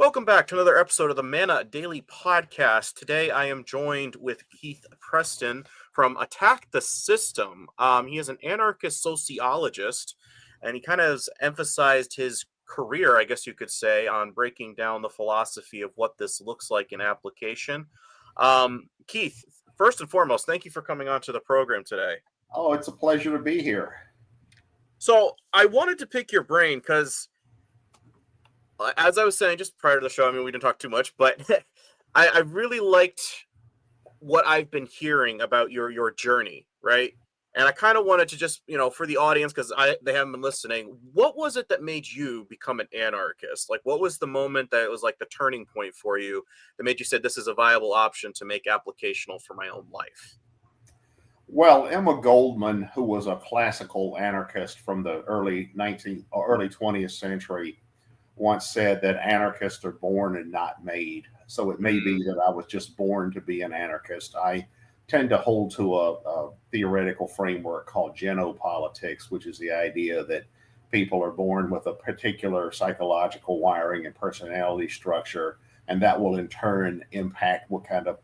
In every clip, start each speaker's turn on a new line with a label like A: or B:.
A: Welcome back to another episode of the Mana Daily Podcast. Today I am joined with Keith Preston from Attack the System. He is an anarchist sociologist, and he kind of has emphasized his career, I guess you could say, on breaking down the philosophy of what this looks like in application. Keith, first and foremost, thank you for coming on to the program today.
B: Oh, it's a pleasure to be here.
A: So I wanted to pick your brain because as I was saying just prior to the show, I mean, we didn't talk too much, but I really liked what I've been hearing about your journey, right? And I kind of wanted to just, for the audience, because they haven't been listening, what was it that made you become an anarchist? Like, what was the moment that it was like the turning point for you that made you say this is a viable option to make applicational for my own life?
B: Well, Emma Goldman, who was a classical anarchist from the early 20th century, once said that anarchists are born and not made. So it may be that I was just born to be an anarchist. I tend to hold to a theoretical framework called genopolitics, which is the idea that people are born with a particular psychological wiring and personality structure, and that will in turn impact what kind of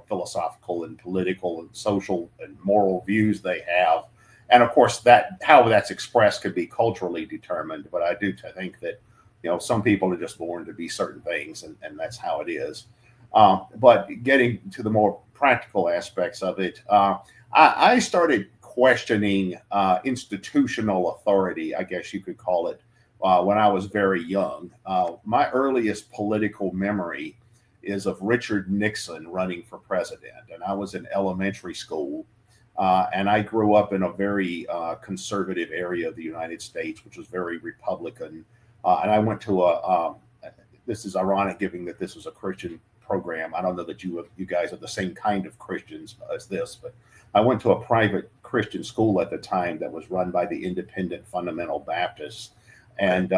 B: philosophical and political and social and moral views they have. And of course, that how that's expressed could be culturally determined. But I do think that some people are just born to be certain things, and that's how it is. But getting to the more practical aspects of it, I started questioning institutional authority, I guess you could call it, when I was very young. My earliest political memory is of Richard Nixon running for president, and I was in elementary school. And I grew up in a very conservative area of the United States, which was very Republican. And I went to this is ironic given that this was a Christian program. I don't know that you guys are the same kind of Christians as this, but I went to a private Christian school at the time that was run by the Independent Fundamental Baptists. And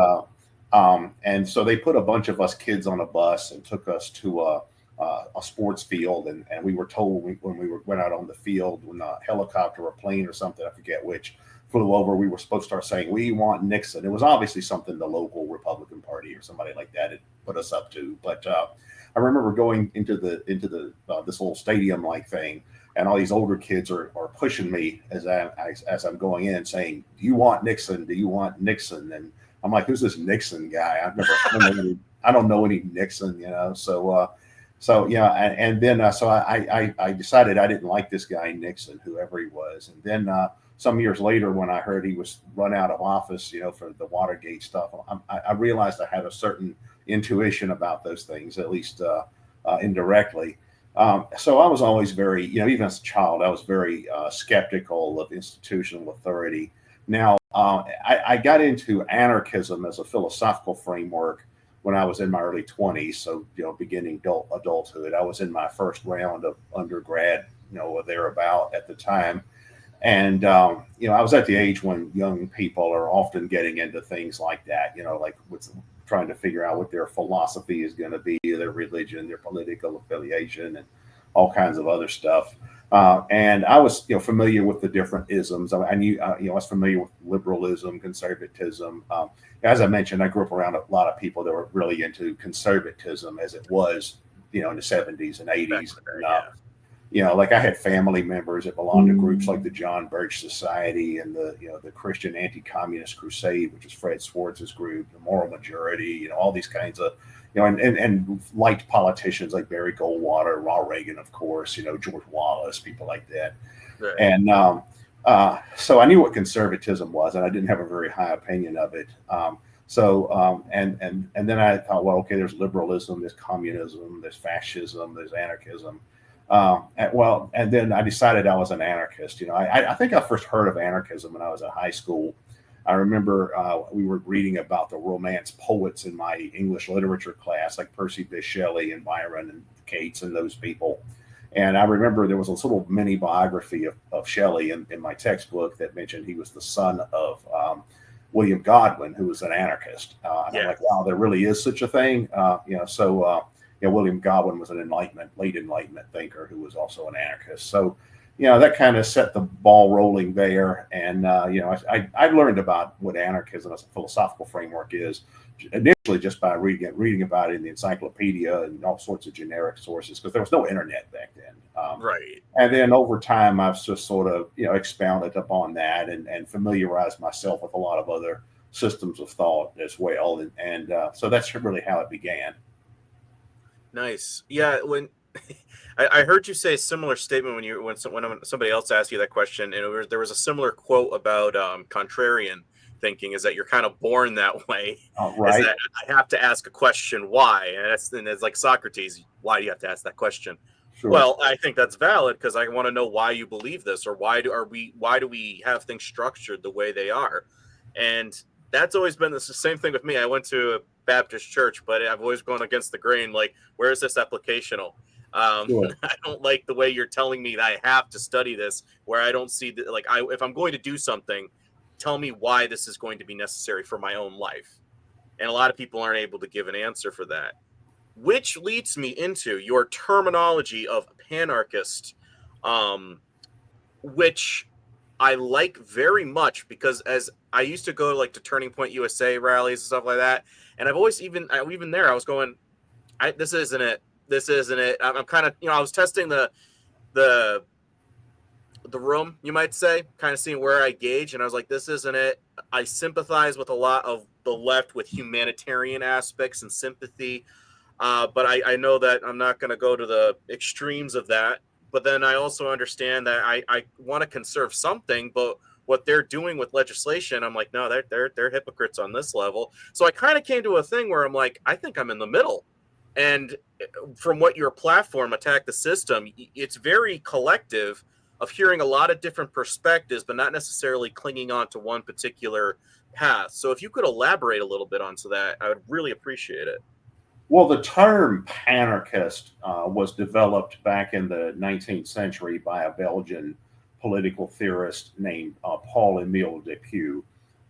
B: so they put a bunch of us kids on a bus and took us to a sports field. And we were told when we went out on the field, when a helicopter or plane or something, I forget which, flew over, we were supposed to start saying, "We want Nixon." It was obviously something the local Republican Party or somebody like that had put us up to. But I remember going into this little stadium like thing, and all these older kids are pushing me as I'm going in, saying, "Do you want Nixon? Do you want Nixon?" And I'm like, "Who's this Nixon guy? I don't know any Nixon, So yeah, and then so I decided I didn't like this guy Nixon, whoever he was, and then some years later, when I heard he was run out of office, for the Watergate stuff, I realized I had a certain intuition about those things, at least indirectly. So I was always very, even as a child, I was very skeptical of institutional authority. Now, I got into anarchism as a philosophical framework when I was in my early 20s, so beginning adulthood. I was in my first round of undergrad, or thereabout at the time. And, I was at the age when young people are often getting into things like that, like with trying to figure out what their philosophy is going to be, their religion, their political affiliation, and all kinds of other stuff. And I was, familiar with the different isms. I knew, I was familiar with liberalism, conservatism. As I mentioned, I grew up around a lot of people that were really into conservatism as it was, in the 70s and 80s. Like I had family members that belonged to groups like the John Birch Society and the Christian Anti-Communist Crusade, which is Fred Swartz's group, the Moral Majority, all these kinds of, and liked politicians like Barry Goldwater, Ronald Reagan, of course, George Wallace, people like that. Right. And so I knew what conservatism was, and I didn't have a very high opinion of it. And then I thought, well, okay, there's liberalism, there's communism, there's fascism, there's anarchism. And then I decided I was an anarchist. I think I first heard of anarchism when I was in high school. I remember we were reading about the Romance poets in my English literature class, like Percy Bysshe Shelley and Byron and Keats and those people. And I remember there was a little mini biography of Shelley in my textbook that mentioned he was the son of William Godwin, who was an anarchist. And I'm like, wow, there really is such a thing. William Godwin was an late Enlightenment thinker who was also an anarchist. So, that kind of set the ball rolling there. And, I learned about what anarchism as a philosophical framework is initially just by reading about it in the encyclopedia and all sorts of generic sources, because there was no internet back then.
A: Right.
B: And then over time, I've just sort of expounded upon that and familiarized myself with a lot of other systems of thought as well. And so that's really how it began.
A: Nice. Yeah. When I heard you say a similar statement when somebody else asked you that question, and there was a similar quote about contrarian thinking, is that you're kind of born that way, is
B: Right.
A: that I have to ask a question why, and it's like Socrates, why do you have to ask that question?
B: Sure.
A: Well, I think that's valid because I want to know why you believe this, or why do we have things structured the way they are, and that's always been the same thing with me. I went to a Baptist church, but I've always gone against the grain. Like, where is this applicational?
B: Sure.
A: I don't like the way you're telling me that I have to study this, where I don't see that. Like, if I'm going to do something, tell me why this is going to be necessary for my own life. And a lot of people aren't able to give an answer for that, which leads me into your terminology of panarchist, um, which I like very much because as I used to go like to Turning Point USA rallies and stuff like that, and I've always even there I was going, this isn't it. This isn't it. I'm kind of I was testing the the room, you might say, kind of seeing where I gauge, and I was like, this isn't it. I sympathize with a lot of the left with humanitarian aspects and sympathy, but I know that I'm not going to go to the extremes of that. But then I also understand that I want to conserve something, but what they're doing with legislation, I'm like, no, they're hypocrites on this level. So I kind of came to a thing where I'm like, I think I'm in the middle. And from what your platform, Attack the System, it's very collective of hearing a lot of different perspectives, but not necessarily clinging on to one particular path. So if you could elaborate a little bit onto that, I would really appreciate it.
B: Well, the term panarchist was developed back in the 19th century by a Belgian political theorist named Paul-Émile Depuy.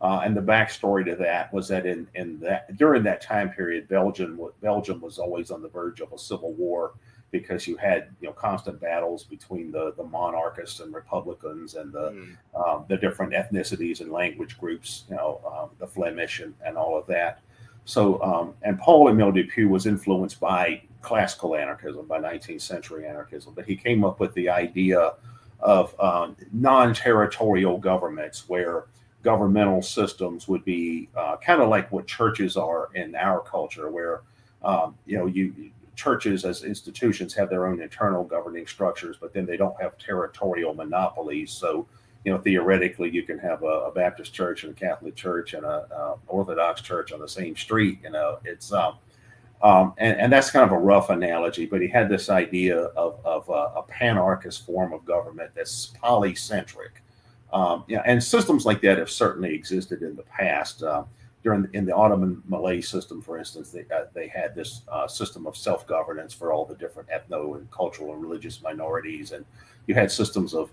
B: And the backstory to that was that in that during that time period, Belgium was always on the verge of a civil war because you had constant battles between the monarchists and republicans and the different ethnicities and language groups, the Flemish and all of that. So, and Paul-Émile Depuy was influenced by classical anarchism, by 19th century anarchism, but he came up with the idea of non-territorial governments where governmental systems would be kind of like what churches are in our culture, where churches as institutions have their own internal governing structures, but then they don't have territorial monopolies. So, theoretically, you can have a Baptist church and a Catholic church and a Orthodox church on the same street. It's and that's kind of a rough analogy, but he had this idea of a panarchist form of government that's polycentric. And systems like that have certainly existed in the past. In the Ottoman Malay system, for instance, they had this system of self-governance for all the different ethno and cultural and religious minorities, and you had systems of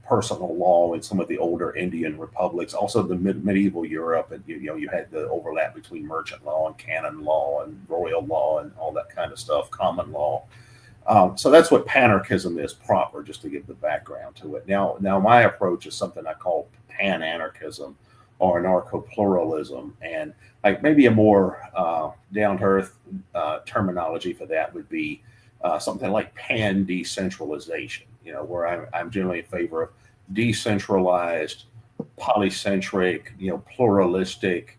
B: personal law in some of the older Indian republics. Also, the medieval Europe, and you had the overlap between merchant law and canon law and royal law and all that kind of stuff, common law. So that's what panarchism is proper, just to give the background to it. Now my approach is something I call pan-anarchism or anarcho-pluralism, and like maybe a more down-to-earth terminology for that would be something like pan-decentralization. Where I'm generally in favor of decentralized, polycentric, pluralistic,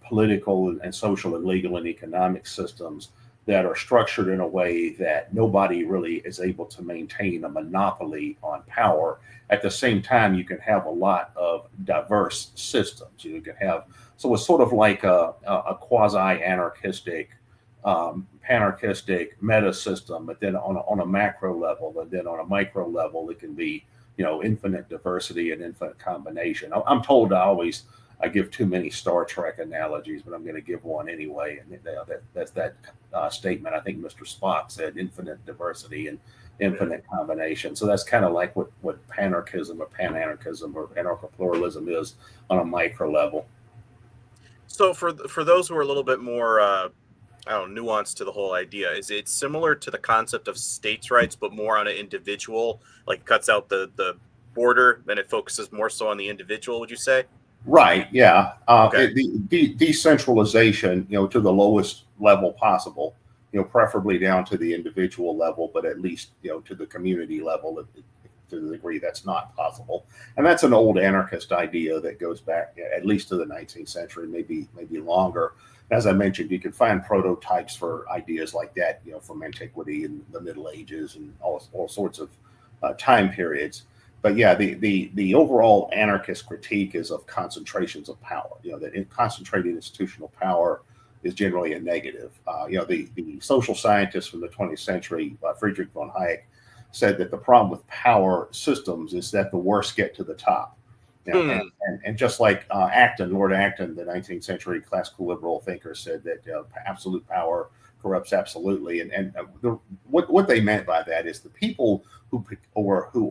B: political and social and legal and economic systems that are structured in a way that nobody really is able to maintain a monopoly on power. At the same time, you can have a lot of diverse systems. You can have, so it's sort of like a quasi-anarchistic, panarchistic meta system, but then on a macro level, and then on a micro level, it can be, infinite diversity and infinite combination. I'm told I give too many Star Trek analogies, but I'm going to give one anyway. And that's that statement. I think Mr. Spock said infinite diversity and infinite combination. So that's kind of like what panarchism or pananarchism or anarcho-pluralism is on a micro level.
A: So for those who are a little bit more I don't know, nuance to the whole idea, is it similar to the concept of states' rights, but more on an individual, like cuts out the border, then it focuses more so on the individual, would you say?
B: Right. Yeah.
A: Okay.
B: Decentralization, to the lowest level possible, preferably down to the individual level, but at least, to the community level, to the degree that's not possible. And that's an old anarchist idea that goes back at least to the 19th century, maybe longer. As I mentioned, you can find prototypes for ideas like that, from antiquity and the Middle Ages and all sorts of time periods. But yeah, the overall anarchist critique is of concentrations of power. That concentrated institutional power is generally a negative. The social scientist from the 20th century, Friedrich von Hayek, said that the problem with power systems is that the worst get to the top. And just like Lord Acton, the 19th century classical liberal thinker, said that absolute power corrupts absolutely. What they meant by that is the people who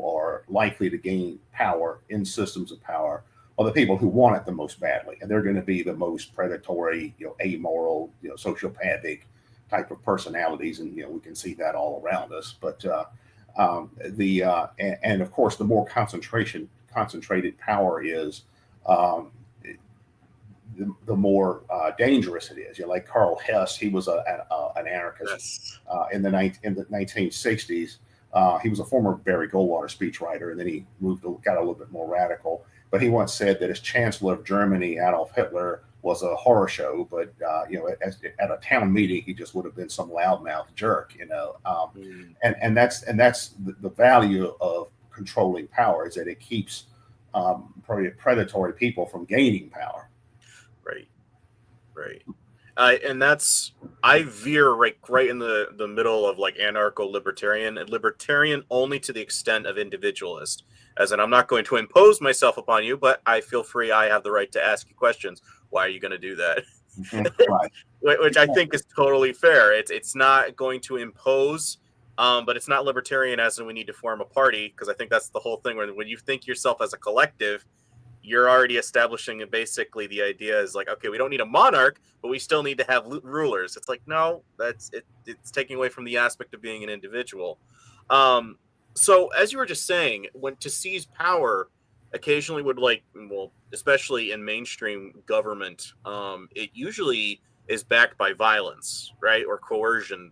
B: are likely to gain power in systems of power are the people who want it the most badly, and they're going to be the most predatory, amoral, sociopathic type of personalities, and we can see that all around us. But and of course, the more concentrated power is, the more dangerous it is. Like Karl Hess, he was an anarchist in the 1960s. He was a former Barry Goldwater speechwriter, and then he got a little bit more radical. But he once said that as Chancellor of Germany, Adolf Hitler was a horror show, but at a town meeting, he just would have been some loudmouth jerk, and that's the value of controlling power, is that it keeps predatory people from gaining power.
A: Right. And that's, I veer right in the middle of like anarcho-libertarian, and libertarian only to the extent of individualist. As in, I'm not going to impose myself upon you, but I feel free. I have the right to ask you questions. Why are you going to do that?
B: Right.
A: Which I think is totally fair. It's not going to impose, but it's not libertarian as in we need to form a party, because I think that's the whole thing. When you think yourself as a collective, you're already establishing basically the idea is like, okay, we don't need a monarch, but we still need to have rulers. It's like, no, that's it. It's taking away from the aspect of being an individual. So as you were just saying, when to seize power occasionally would especially in mainstream government, it usually is backed by violence, right? Or coercion.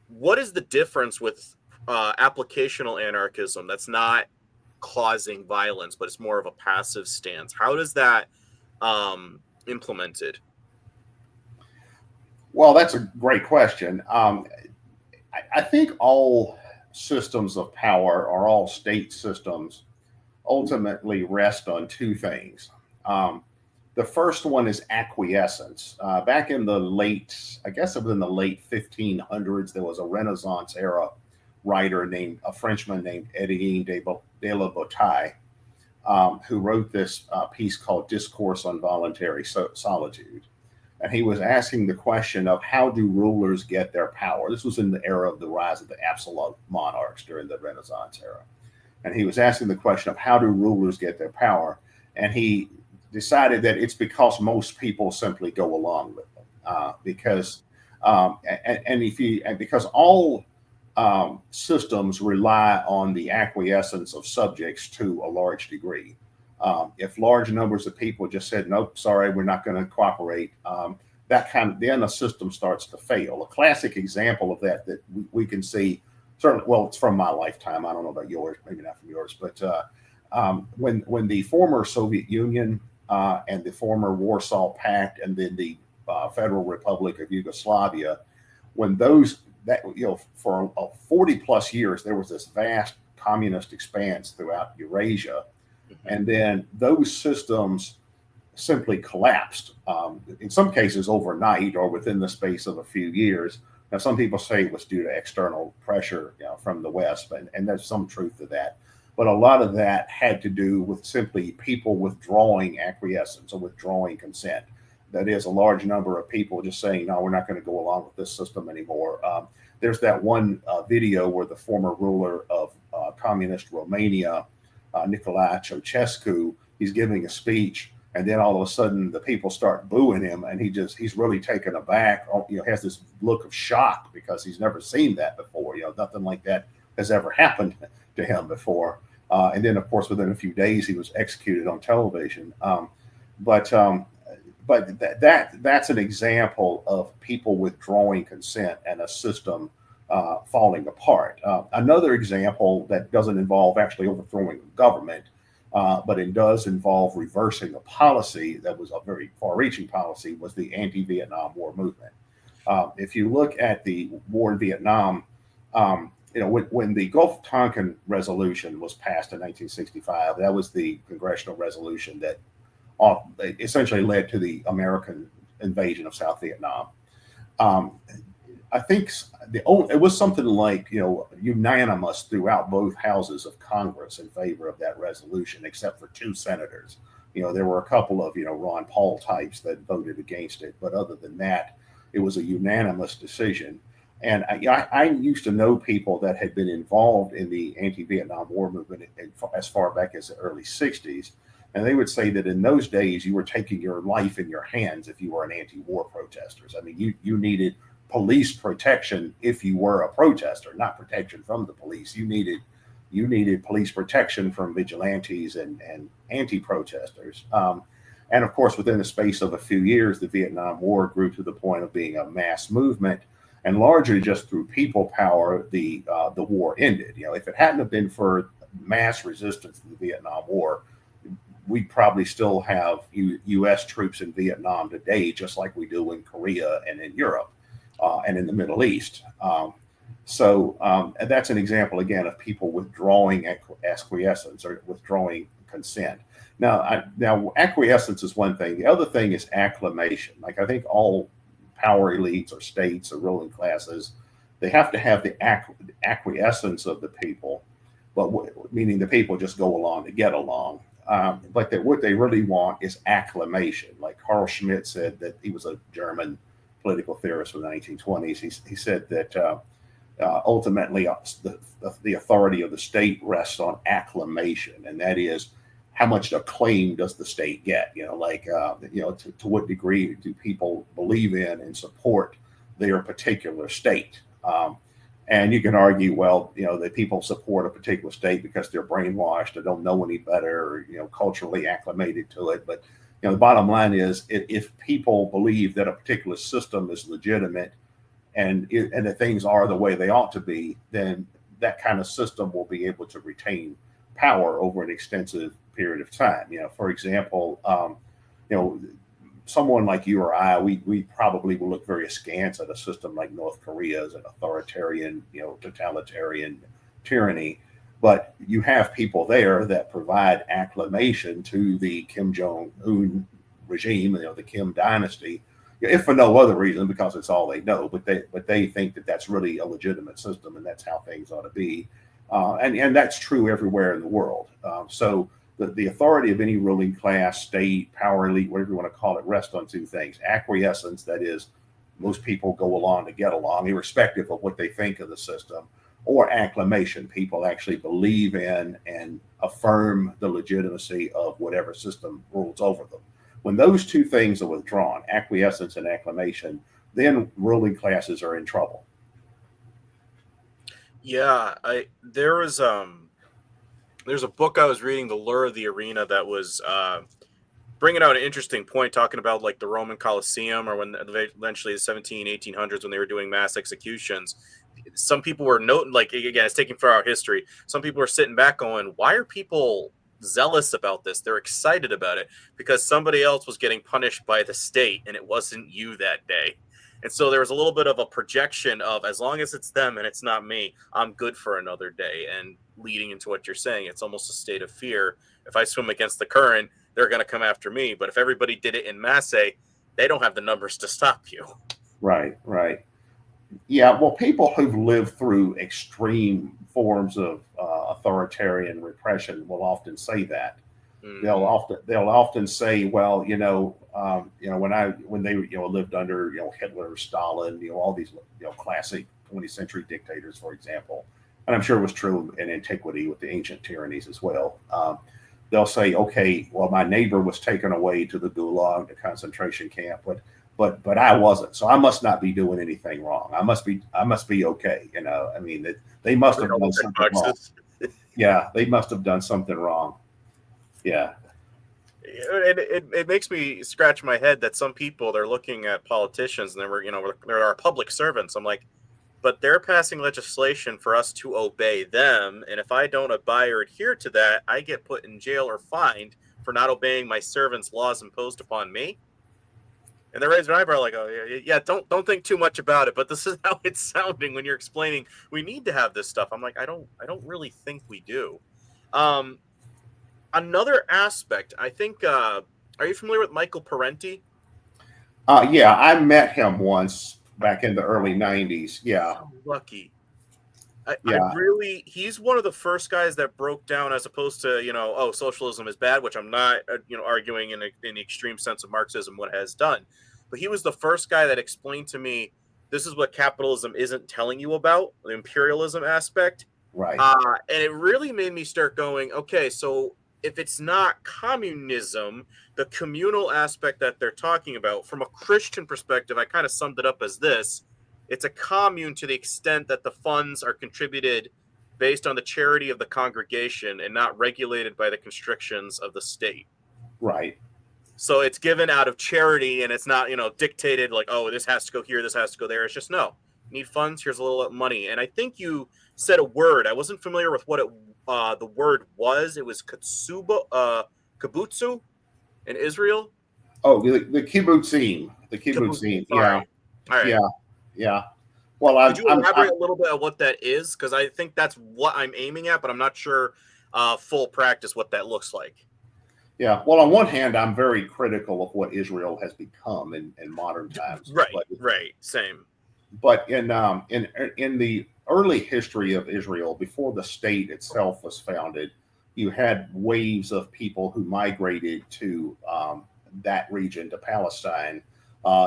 A: What is the difference with applicational anarchism that's not causing violence, but it's more of a passive stance? How does that implemented?
B: Well, that's a great question. I think all systems of power, or all state systems, ultimately rest on two things. The first one is acquiescence. Back in the I guess it was in the late 1500s, there was a Renaissance era writer a Frenchman named Étienne de la Bataille, who wrote this piece called Discourse on Voluntary Solitude. And he was asking the question of how do rulers get their power? This was in the era of the rise of the absolute monarchs during the Renaissance era. And he was asking the question of how do rulers get their power? And he decided that it's because most people simply go along with them, because all systems rely on the acquiescence of subjects to a large degree. If large numbers of people just said, nope, sorry, we're not going to cooperate, then a system starts to fail. A classic example of that we can see, certainly, well, it's from my lifetime. I don't know about yours, maybe not from yours, but when the former Soviet Union and the former Warsaw Pact and then the Federal Republic of Yugoslavia, when for 40 plus years, there was this vast communist expanse throughout Eurasia. And then those systems simply collapsed, in some cases overnight or within the space of a few years. Now, some people say it was due to external pressure from the West, and there's some truth to that. But a lot of that had to do with simply people withdrawing acquiescence or withdrawing consent. That is, a large number of people just saying, no, we're not going to go along with this system anymore. There's that one video where the former ruler of communist Romania, Nicolae Ceausescu, he's giving a speech, and then all of a sudden the people start booing him, and he's really taken aback, has this look of shock because he's never seen that before. Nothing like that has ever happened to him before. And then, of course, within a few days, he was executed on television. but that's an example of people withdrawing consent and a system falling apart. Another example that doesn't involve actually overthrowing a government, but it does involve reversing a policy that was a very far-reaching policy, was the anti-Vietnam War movement. If you look at the war in Vietnam, when the Gulf of Tonkin resolution was passed in 1965, that was the congressional resolution that essentially led to the American invasion of South Vietnam. I think it was something like, unanimous throughout both houses of Congress in favor of that resolution, except for 2 senators. There were a couple of, Ron Paul types that voted against it. But other than that, it was a unanimous decision. And I used to know people that had been involved in the anti-Vietnam War movement as far back as the early 60s. And they would say that in those days, you were taking your life in your hands if you were an anti-war protester. I mean, you needed police protection if you were a protester, not protection from the police. You needed police protection from vigilantes and anti-protesters. And of course, within the space of a few years, the Vietnam War grew to the point of being a mass movement, and largely just through people power, the war ended. If it hadn't have been for mass resistance to the Vietnam War, we'd probably still have U.S. troops in Vietnam today, just like we do in Korea and in Europe and in the Middle East. So that's an example, again, of people withdrawing acquiescence or withdrawing consent. Now, acquiescence is one thing. The other thing is acclamation. Like, I think all power elites or states or ruling classes, they have to have the acquiescence of the people, but meaning the people just go along to get along. But what they really want is acclamation. Like Carl Schmitt said, that he was a German political theorist from the 1920s. He said that ultimately the authority of the state rests on acclamation, and that is, how much acclaim does the state get? To what degree do people believe in and support their particular state? And you can argue, well, that people support a particular state because they're brainwashed or don't know any better, or culturally acclimated to it. But the bottom line is, if people believe that a particular system is legitimate and that things are the way they ought to be, then that kind of system will be able to retain power over an extensive period of time. For example, someone like you or I, we probably will look very askance at a system like North Korea as an authoritarian, totalitarian tyranny. But you have people there that provide acclamation to the Kim Jong-un regime, the Kim dynasty, if for no other reason, because it's all they know. But they think that that's really a legitimate system, and that's how things ought to be. And that's true everywhere in the world. So the authority of any ruling class, state, power elite, whatever you want to call it, rests on 2 things: acquiescence, that is, most people go along to get along, irrespective of what they think of the system, or acclamation. People actually believe in and affirm the legitimacy of whatever system rules over them. When those 2 things are withdrawn, acquiescence and acclamation, then ruling classes are in trouble.
A: Yeah, there's a book I was reading, The Lure of the Arena, that was bringing out an interesting point, talking about like the Roman Colosseum, or when eventually the 1800s when they were doing mass executions. Some people were again, it's taken from our history. Some people are sitting back going, why are people zealous about this? They're excited about it because somebody else was getting punished by the state and it wasn't you that day. And so there was a little bit of a projection of, as long as it's them and it's not me, I'm good for another day. And leading into what you're saying, it's almost a state of fear. If I swim against the current, they're going to come after me. But if everybody did it in masse, they don't have the numbers to stop you.
B: Right. Yeah, well, people who've lived through extreme forms of authoritarian repression will often say that. Mm-hmm. They'll often say, well, when they lived under Hitler, Stalin, all these classic 20th century dictators, for example, and I'm sure it was true in antiquity with the ancient tyrannies as well. They'll say, okay, well, my neighbor was taken away to the Gulag, the concentration camp, but I wasn't, so I must not be doing anything wrong. I must be okay. I mean, they must have done something wrong. Yeah, they must have done something wrong. Yeah.
A: it makes me scratch my head that some people, they're looking at politicians and they're our public servants. I'm like, but they're passing legislation for us to obey them, and if I don't abide or adhere to that, I get put in jail or fined for not obeying my servants' laws imposed upon me. And they raise their eyebrow like, oh yeah, don't think too much about it. But this is how it's sounding when you're explaining we need to have this stuff. I'm like, I don't really think we do. Um, Another aspect, I think. Are you familiar with Michael Parenti?
B: Yeah, I met him once back in the early '90s. Yeah,
A: So lucky. I
B: yeah,
A: really, he's one of the first guys that broke down, as opposed to, oh, socialism is bad, which I'm not, arguing in the extreme sense of Marxism, what it has done. But he was the first guy that explained to me, this is what capitalism isn't telling you about, the imperialism aspect.
B: right,
A: And it really made me start going, okay, so if it's not communism, the communal aspect that they're talking about, from a Christian perspective, I kind of summed it up as this: it's a commune to the extent that the funds are contributed based on the charity of the congregation and not regulated by the constrictions of the state.
B: right.
A: So it's given out of charity, and it's not, dictated like, oh, this has to go here, this has to go there. It's just, no, need funds, here's a little money. And I think you said a word. I wasn't familiar with what the word was. It was kibutsu in Israel.
B: Oh, the kibbutzim, the
A: Kibbutzim,
B: kibbutzim. Yeah,
A: sorry. All right.
B: yeah, yeah. Well,
A: Could you elaborate a little bit on what that is? Because I think that's what I'm aiming at, but I'm not sure full practice what that looks like.
B: yeah. Well, on one hand, I'm very critical of what Israel has become in modern times,
A: Right, same.
B: but in the early history of Israel, before the state itself was founded, you had waves of people who migrated to that region, to Palestine,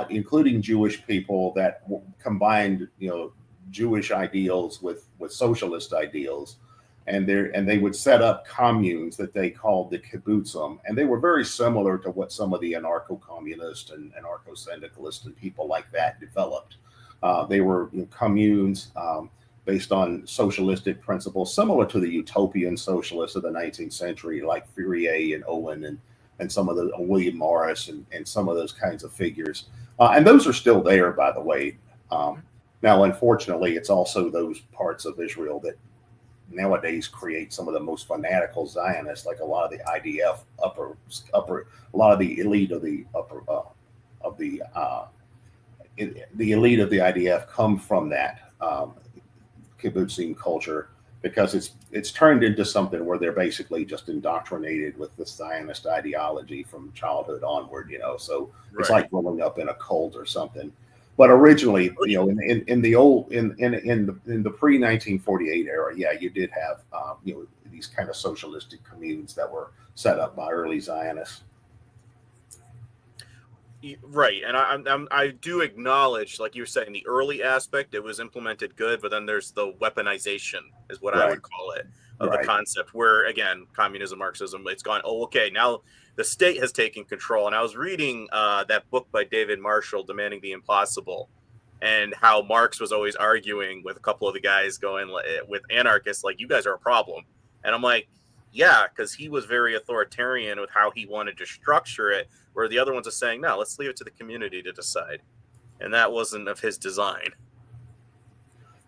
B: including Jewish people that combined, Jewish ideals with socialist ideals, and they would set up communes that they called the kibbutzim, and they were very similar to what some of the anarcho-communists and anarcho-syndicalists and people like that developed. They were communes based on socialistic principles, similar to the utopian socialists of the 19th century, like Fourier and Owen and some of the William Morris and some of those kinds of figures. And those are still there, by the way. Now, unfortunately, it's also those parts of Israel that nowadays create some of the most fanatical Zionists, like a lot of the IDF a lot of the elite of the upper of the elite of the IDF come from that kibbutzim culture, because it's turned into something where they're basically just indoctrinated with the Zionist ideology from childhood onward. So it's like growing up in a cult or something. But originally, in the old in the pre 1948 era, yeah, you did have these kind of socialistic communes that were set up by early Zionists.
A: Right, and I do acknowledge, like you were saying, the early aspect, it was implemented good, but then there's the weaponization, is what I
B: Right,
A: would call it, of the
B: right,
A: concept, where again, communism, Marxism, it's gone, oh, okay, now the state has taken control. And I was reading that book by David Marshall, Demanding the Impossible, and how Marx was always arguing with a couple of the guys going with anarchists, like, you guys are a problem. And I'm like, yeah, because he was very authoritarian with how he wanted to structure it, where the other ones are saying, no, let's leave it to the community to decide. And that wasn't of his design.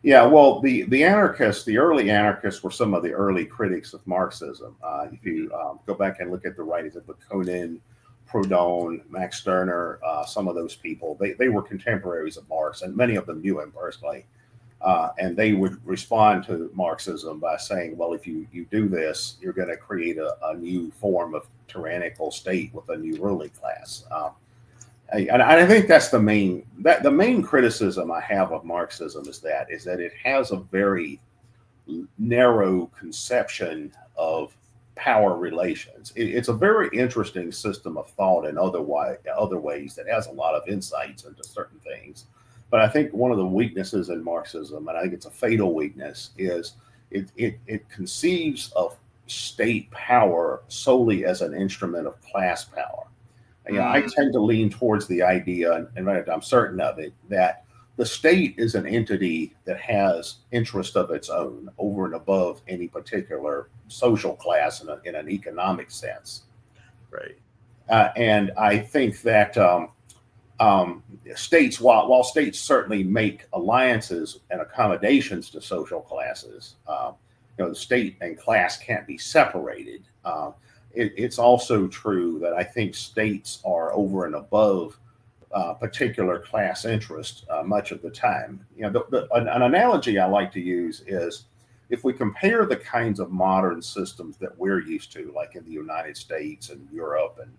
B: Yeah, well, the anarchists, the early anarchists, were some of the early critics of Marxism. If you go back and look at the writings of Bakunin, Proudhon, Max Stirner, some of those people, they were contemporaries of Marx, and many of them knew him personally. And they would respond to Marxism by saying, well, if you do this, you're going to create a new form of tyrannical state with a new ruling class. And I think that's the main criticism I have of Marxism is that it has a very narrow conception of power relations. It's a very interesting system of thought in other ways that has a lot of insights into certain things. But I think one of the weaknesses in Marxism, and I think it's a fatal weakness, is it conceives of state power solely as an instrument of class power. I tend to lean towards the idea, and I'm certain of it, that the state is an entity that has interest of its own over and above any particular social class in an economic sense.
A: Right.
B: And I think that states, while states certainly make alliances and accommodations to social classes, the state and class can't be separated. It's also true that I think states are over and above particular class interest much of the time. An analogy I like to use is if we compare the kinds of modern systems that we're used to, like in the United States and Europe and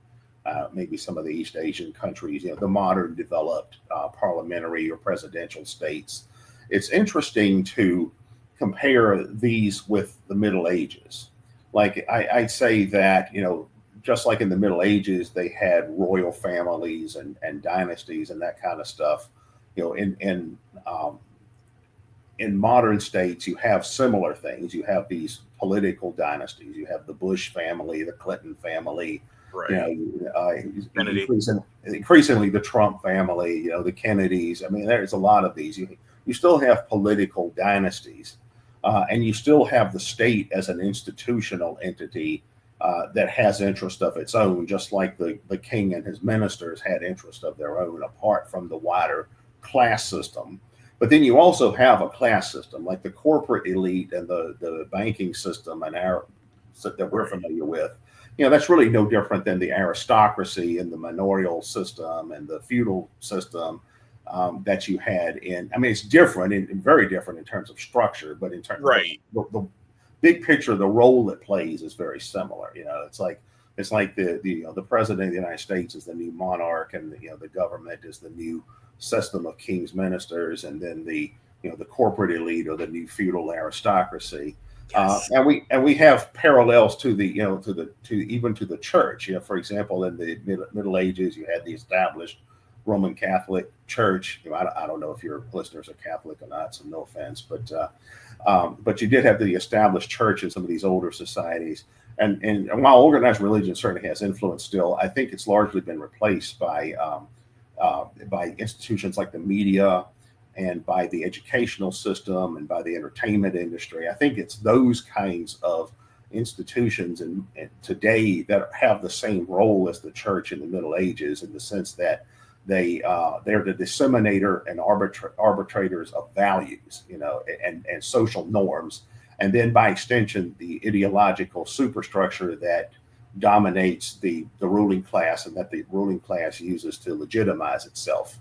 B: maybe some of the East Asian countries, the modern developed parliamentary or presidential states, it's interesting to compare these with the Middle Ages. Like I'd say that, just like in the Middle Ages, they had royal families and dynasties and that kind of stuff. In modern states, you have similar things. You have these political dynasties. You have the Bush family, the Clinton family,
A: right.
B: Increasingly the Trump family, the Kennedys. I mean, there's a lot of these. You still have political dynasties, and you still have the state as an institutional entity that has interest of its own, just like the king and his ministers had interest of their own apart from the wider class system. But then you also have a class system, like the corporate elite and the banking system that we're familiar with. That's really no different than the aristocracy and the manorial system and the feudal system that you had in. I mean, it's different and very different in terms of structure, but in terms of the big picture, the role it plays is very similar. It's like the president of the United States is the new monarch, and the government is the new system of king's ministers, and then the corporate elite or the new feudal aristocracy.
A: Yes.
B: And we have parallels to even to the church. For example, in the Middle Ages, you had the established Roman Catholic Church. I don't know if your listeners are Catholic or not, so no offense, but you did have the established church in some of these older societies. And while organized religion certainly has influence still, I think it's largely been replaced by institutions like the media and by the educational system and by the entertainment industry. I think it's those kinds of institutions and today that have the same role as the church in the Middle Ages, in the sense that they're the disseminator and arbitrators of values, and social norms, and then by extension the ideological superstructure that dominates the ruling class and that the ruling class uses to legitimize itself.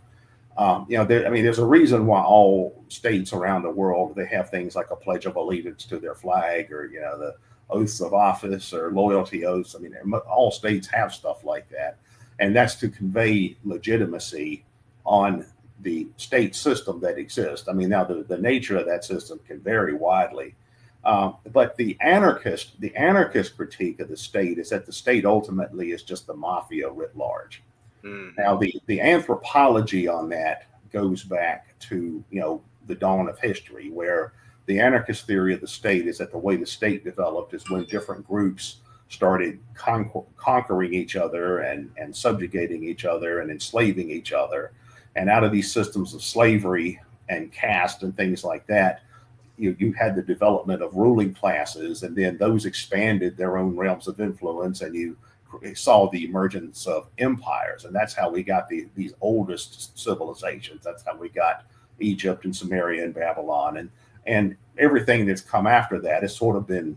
B: There's a reason why all states around the world, they have things like a pledge of allegiance to their flag, or the oaths of office or loyalty oaths. I mean, all states have stuff like that, and that's to convey legitimacy on the state system that exists. I mean, now the nature of that system can vary widely. But the anarchist critique of the state is that the state ultimately is just the mafia writ large. Mm-hmm. Now, the anthropology on that goes back to the dawn of history, where the anarchist theory of the state is that the way the state developed is when different groups started conquering each other and subjugating each other and enslaving each other, and out of these systems of slavery and caste and things like that, you had the development of ruling classes, and then those expanded their own realms of influence, and you saw the emergence of empires. And that's how we got these oldest civilizations. That's how we got Egypt and Sumeria and Babylon, and everything that's come after that has sort of been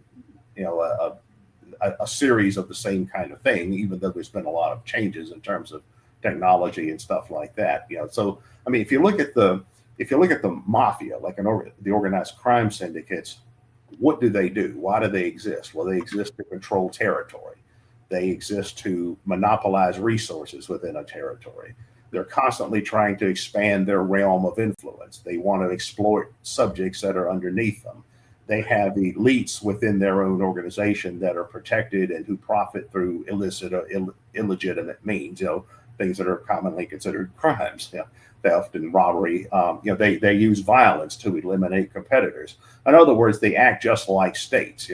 B: a series of the same kind of thing, even though there's been a lot of changes in terms of technology and stuff like that. So I mean, if you look at the mafia, like the organized crime syndicates, what do? Why do they exist? Well, they exist to control territory. They exist to monopolize resources within a territory. They're constantly trying to expand their realm of influence. They want to exploit subjects that are underneath them. They have elites within their own organization that are protected and who profit through illicit or illegitimate means, things that are commonly considered crimes. Theft and robbery. They use violence to eliminate competitors. In other words, they act just like states.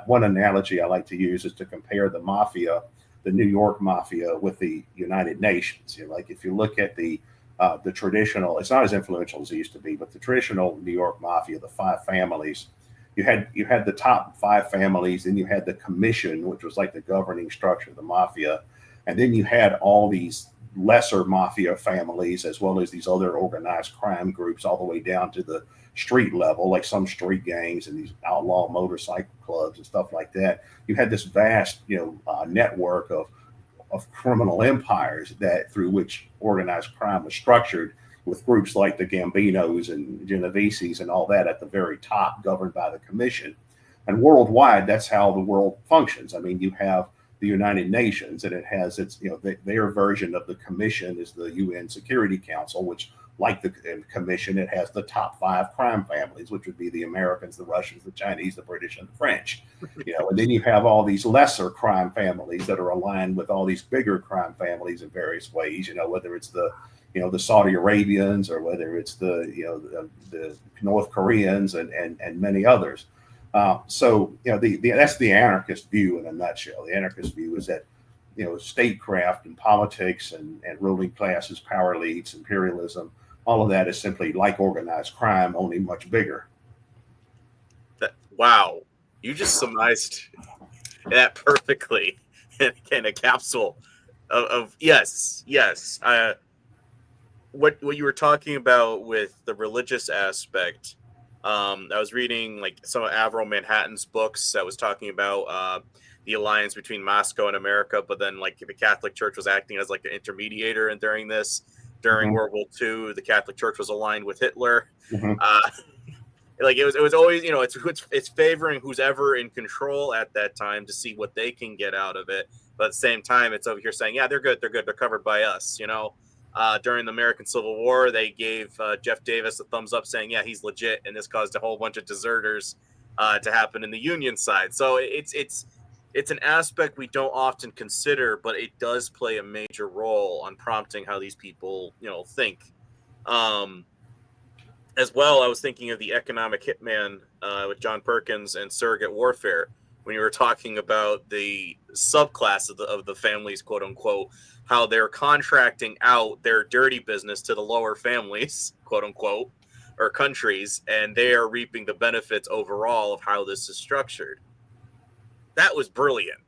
B: One analogy I like to use is to compare the mafia, the New York mafia, with the United Nations. Like if you look at the traditional, it's not as influential as it used to be, but the traditional New York mafia, the five families, you had the top five families, and you had the commission, which was like the governing structure of the mafia. And then you had all these lesser mafia families, as well as these other organized crime groups, all the way down to the street level, like some street gangs and these outlaw motorcycle clubs and stuff like that. You had this vast, network of criminal empires that through which organized crime was structured, with groups like the Gambinos and Genoveses and all that at the very top, governed by the commission. And worldwide, that's how the world functions. I mean, you have the United Nations, and it has its, their version of the commission is the UN Security Council, which, like the commission, it has the top 5 crime families, which would be the Americans, the Russians, the Chinese, the British, and the French. And then you have all these lesser crime families that are aligned with all these bigger crime families in various ways. Whether it's the Saudi Arabians, or whether it's the North Koreans and many others. So that's the anarchist view in a nutshell. The anarchist view is that statecraft and politics and ruling classes, power elites, imperialism, all of that is simply like organized crime, only much bigger.
A: Wow, you just surmised that perfectly in a capsule of yes. What you were talking about with the religious aspect. I was reading like some of Avril Manhattan's books that was talking about the alliance between Moscow and America, but then like the Catholic Church was acting as like an intermediator, and during World War II, the Catholic Church was aligned with Hitler. Like it was always, it's favoring who's ever in control at that time to see what they can get out of it. But at the same time, it's over here saying, yeah, they're good, they're covered by us. During the American Civil War, they gave Jeff Davis a thumbs up, saying, yeah, he's legit, and this caused a whole bunch of deserters to happen in the Union side. So it's an aspect we don't often consider, but it does play a major role on prompting how these people, think. As well, I was thinking of the economic hitman with John Perkins and surrogate warfare, when you were talking about the subclass of the families, quote unquote, how they're contracting out their dirty business to the lower families, quote unquote, or countries, and they are reaping the benefits overall of how this is structured. That was brilliant.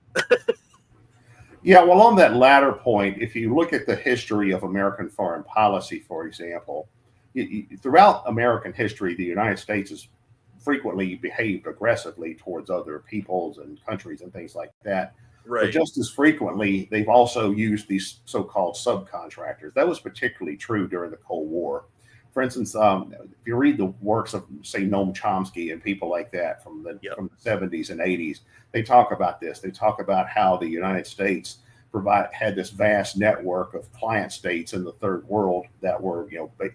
B: Yeah, well, on that latter point, if you look at the history of American foreign policy, for example, throughout American history, the United States has frequently behaved aggressively towards other peoples and countries and things like that.
A: Right.
B: But just as frequently, they've also used these so-called subcontractors. That was particularly true during the Cold War. For instance, if you read the works of, say, Noam Chomsky and people like that from the 70s and 80s, they talk about this. They talk about how the United States had this vast network of client states in the third world that were,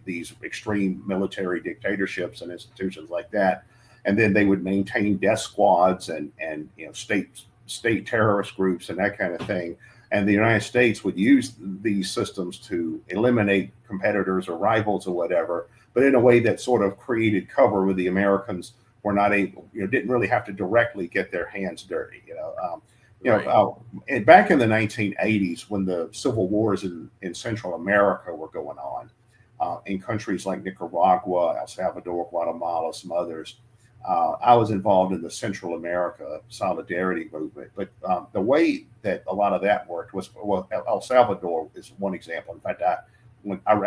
B: these extreme military dictatorships and institutions like that. And then they would maintain death squads and state terrorist groups and that kind of thing. And the United States would use these systems to eliminate competitors or rivals or whatever, but in a way that sort of created cover where the Americans were not able, didn't really have to directly get their hands dirty. And back in the 1980s, when the civil wars in Central America were going on, in countries like Nicaragua, El Salvador, Guatemala, some others, I was involved in the Central America Solidarity movement. But the way that a lot of that worked was, El Salvador is one example. In fact, I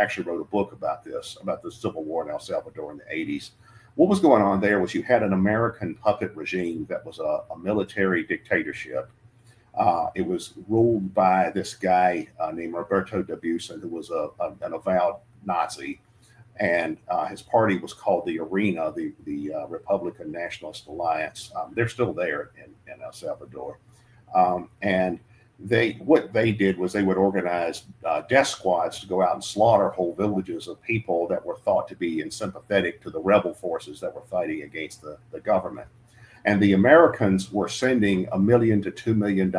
B: actually wrote a book about this, about the Civil War in El Salvador in the 80s. What was going on there was you had an American puppet regime that was a military dictatorship. It was ruled by this guy named Roberto de Busen, who was an avowed Nazi. And his party was called the Arena, the Republican Nationalist Alliance. They're still there in El Salvador. And what they did was they would organize death squads to go out and slaughter whole villages of people that were thought to be sympathetic to the rebel forces that were fighting against the government. And the Americans were sending $1 million to $2 million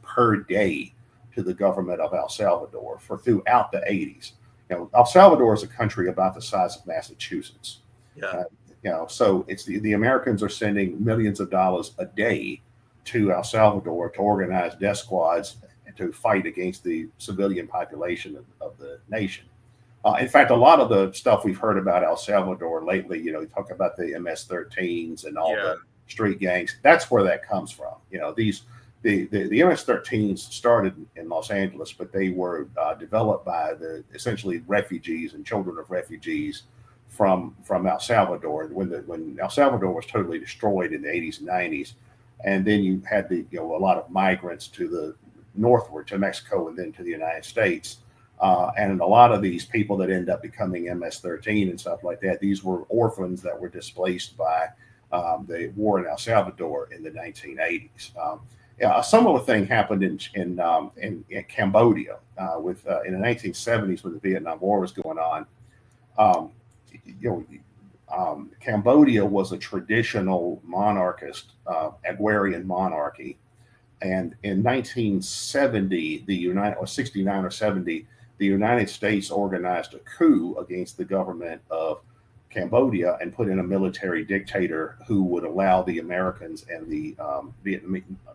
B: per day to the government of El Salvador throughout the 80s. El Salvador is a country about the size of Massachusetts.
A: Yeah.
B: So it's the Americans are sending millions of dollars a day to El Salvador to organize death squads and to fight against the civilian population of the nation. In fact, a lot of the stuff we've heard about El Salvador lately, you talk about the MS-13s and all the street gangs. That's where that comes from. These the MS-13s started in Los Angeles, but they were developed by essentially refugees and children of refugees from El Salvador when El Salvador was totally destroyed in the 80s and 90s, and then you had a lot of migrants to the northward to Mexico and then to the United States. And a lot of these people that end up becoming MS-13 and stuff like that, these were orphans that were displaced by the war in El Salvador in the 1980s. A similar thing happened in Cambodia in the 1970s when the Vietnam War was going on. Cambodia was a traditional monarchist, agrarian monarchy. And in 1970, 69 or 70, the United States organized a coup against the government of Cambodia and put in a military dictator who would allow the Americans and the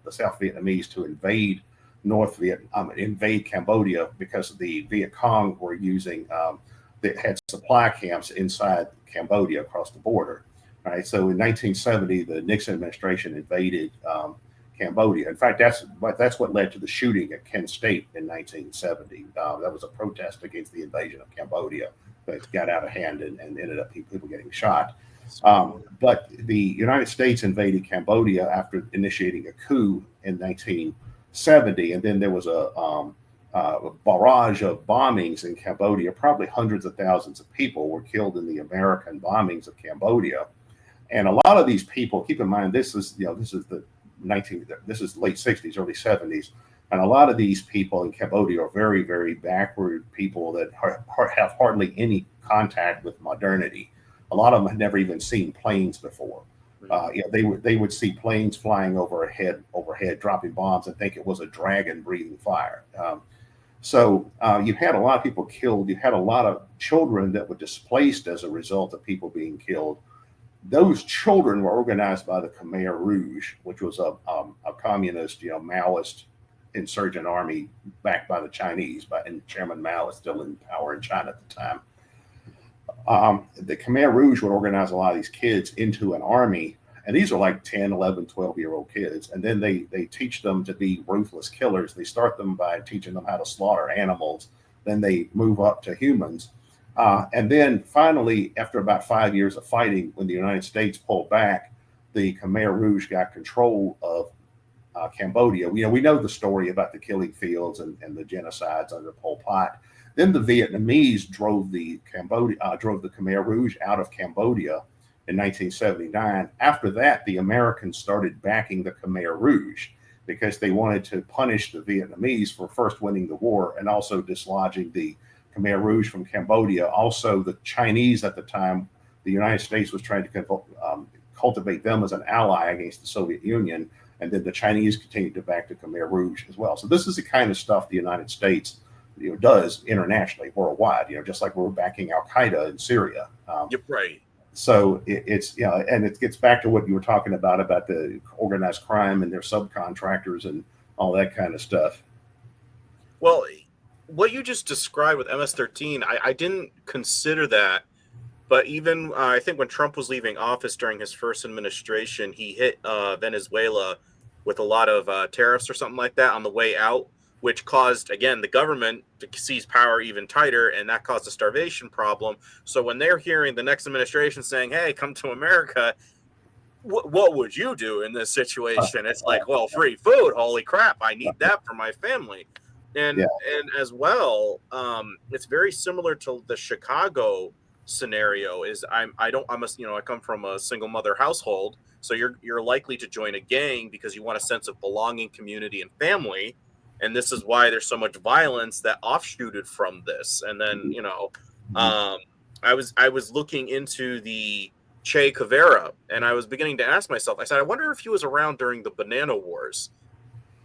B: South Vietnamese to invade invade Cambodia because the Viet Cong were they had supply camps inside Cambodia across the border. All right, so in 1970, the Nixon administration invaded Cambodia. In fact, that's what led to the shooting at Kent State in 1970. That was a protest against the invasion of Cambodia that got out of hand and ended up people getting shot. But the United States invaded Cambodia after initiating a coup in 1970, and then there was a barrage of bombings in Cambodia. Probably hundreds of thousands of people were killed in the American bombings of Cambodia, and a lot of these people. Keep in mind, this is late 60s, early 70s, and a lot of these people in Cambodia are very, very backward people that have hardly any contact with modernity. A lot of them had never even seen planes before. They would see planes flying overhead, dropping bombs, and think it was a dragon breathing fire. So you had a lot of people killed. You had a lot of children that were displaced as a result of people being killed. Those children were organized by the Khmer Rouge, which was a communist, Maoist insurgent army backed by the Chinese, and Chairman Mao is still in power in China at the time. The Khmer Rouge would organize a lot of these kids into an army, and these are like 10, 11, 12-year-old kids, and then they teach them to be ruthless killers. They start them by teaching them how to slaughter animals, then they move up to humans. And then finally, after about 5 years of fighting, when the United States pulled back, the Khmer Rouge got control of Cambodia. We know the story about the killing fields and the genocides under Pol Pot. Then the Vietnamese drove the Khmer Rouge out of Cambodia in 1979. After that, the Americans started backing the Khmer Rouge because they wanted to punish the Vietnamese for first winning the war and also dislodging the Khmer Rouge from Cambodia. Also, the Chinese at the time, the United States was trying to cultivate them as an ally against the Soviet Union, and then the Chinese continued to back the Khmer Rouge as well. So this is the kind of stuff the United States does internationally, worldwide. Just like we're backing Al Qaeda in Syria.
A: You're right.
B: So it's and it gets back to what you were talking about the organized crime and their subcontractors and all that kind of stuff.
A: Well, what you just described with MS-13, I didn't consider that, but even I think when Trump was leaving office during his first administration, he hit Venezuela with a lot of tariffs or something like that on the way out, which caused, again, the government to seize power even tighter, and that caused a starvation problem. So when they're hearing the next administration saying, hey, come to America, what would you do in this situation? It's like, well, free food. Holy crap. I need that for my family. And as well, it's very similar to the Chicago scenario. I come from a single mother household, so you're likely to join a gang because you want a sense of belonging, community, and family. And this is why there's so much violence that offshooted from this. And then, I was looking into the Che Guevara, and I was beginning to ask myself, I said, I wonder if he was around during the Banana Wars.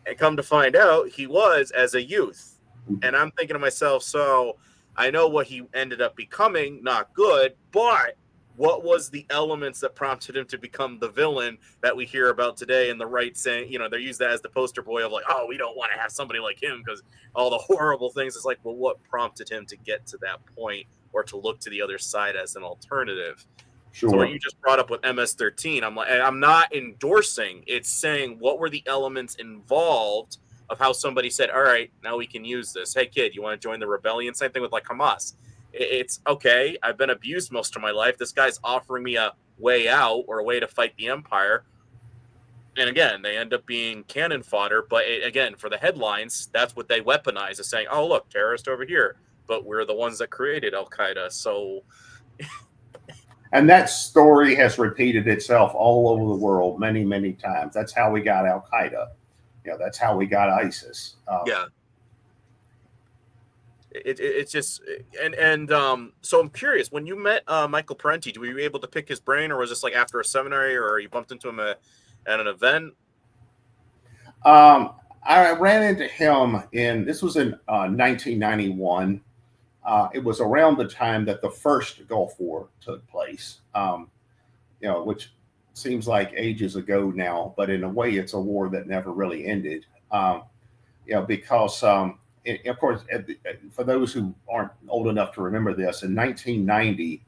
A: And come to find out, he was as a youth. And I'm thinking to myself, so I know what he ended up becoming, not good, but what was the elements that prompted him to become the villain that we hear about today? And the right saying, they use that as the poster boy of like, oh, we don't want to have somebody like him because all the horrible things. It's like, well, what prompted him to get to that point or to look to the other side as an alternative? So what
B: Sure.
A: you just brought up with MS-13, I'm not endorsing. It's saying what were the elements involved of how somebody said, all right, now we can use this. Hey, kid, you want to join the rebellion? Same thing with like Hamas. It's okay. I've been abused most of my life. This guy's offering me a way out or a way to fight the empire. And again, they end up being cannon fodder. But again, for the headlines, that's what they weaponize, is saying, oh, look, terrorist over here. But we're the ones that created Al-Qaeda. So
B: And that story has repeated itself all over the world many, many times. That's how we got Al Qaeda. That's how we got ISIS.
A: yeah, it's just so I'm curious, when you met Michael Parenti, were you able to pick his brain, or was this like after a seminary, or you bumped into him at an event?
B: I ran into him this was in 1991. It was around the time that the first Gulf War took place, which seems like ages ago now, but in a way, it's a war that never really ended. Because of course, for those who aren't old enough to remember this, in 1990,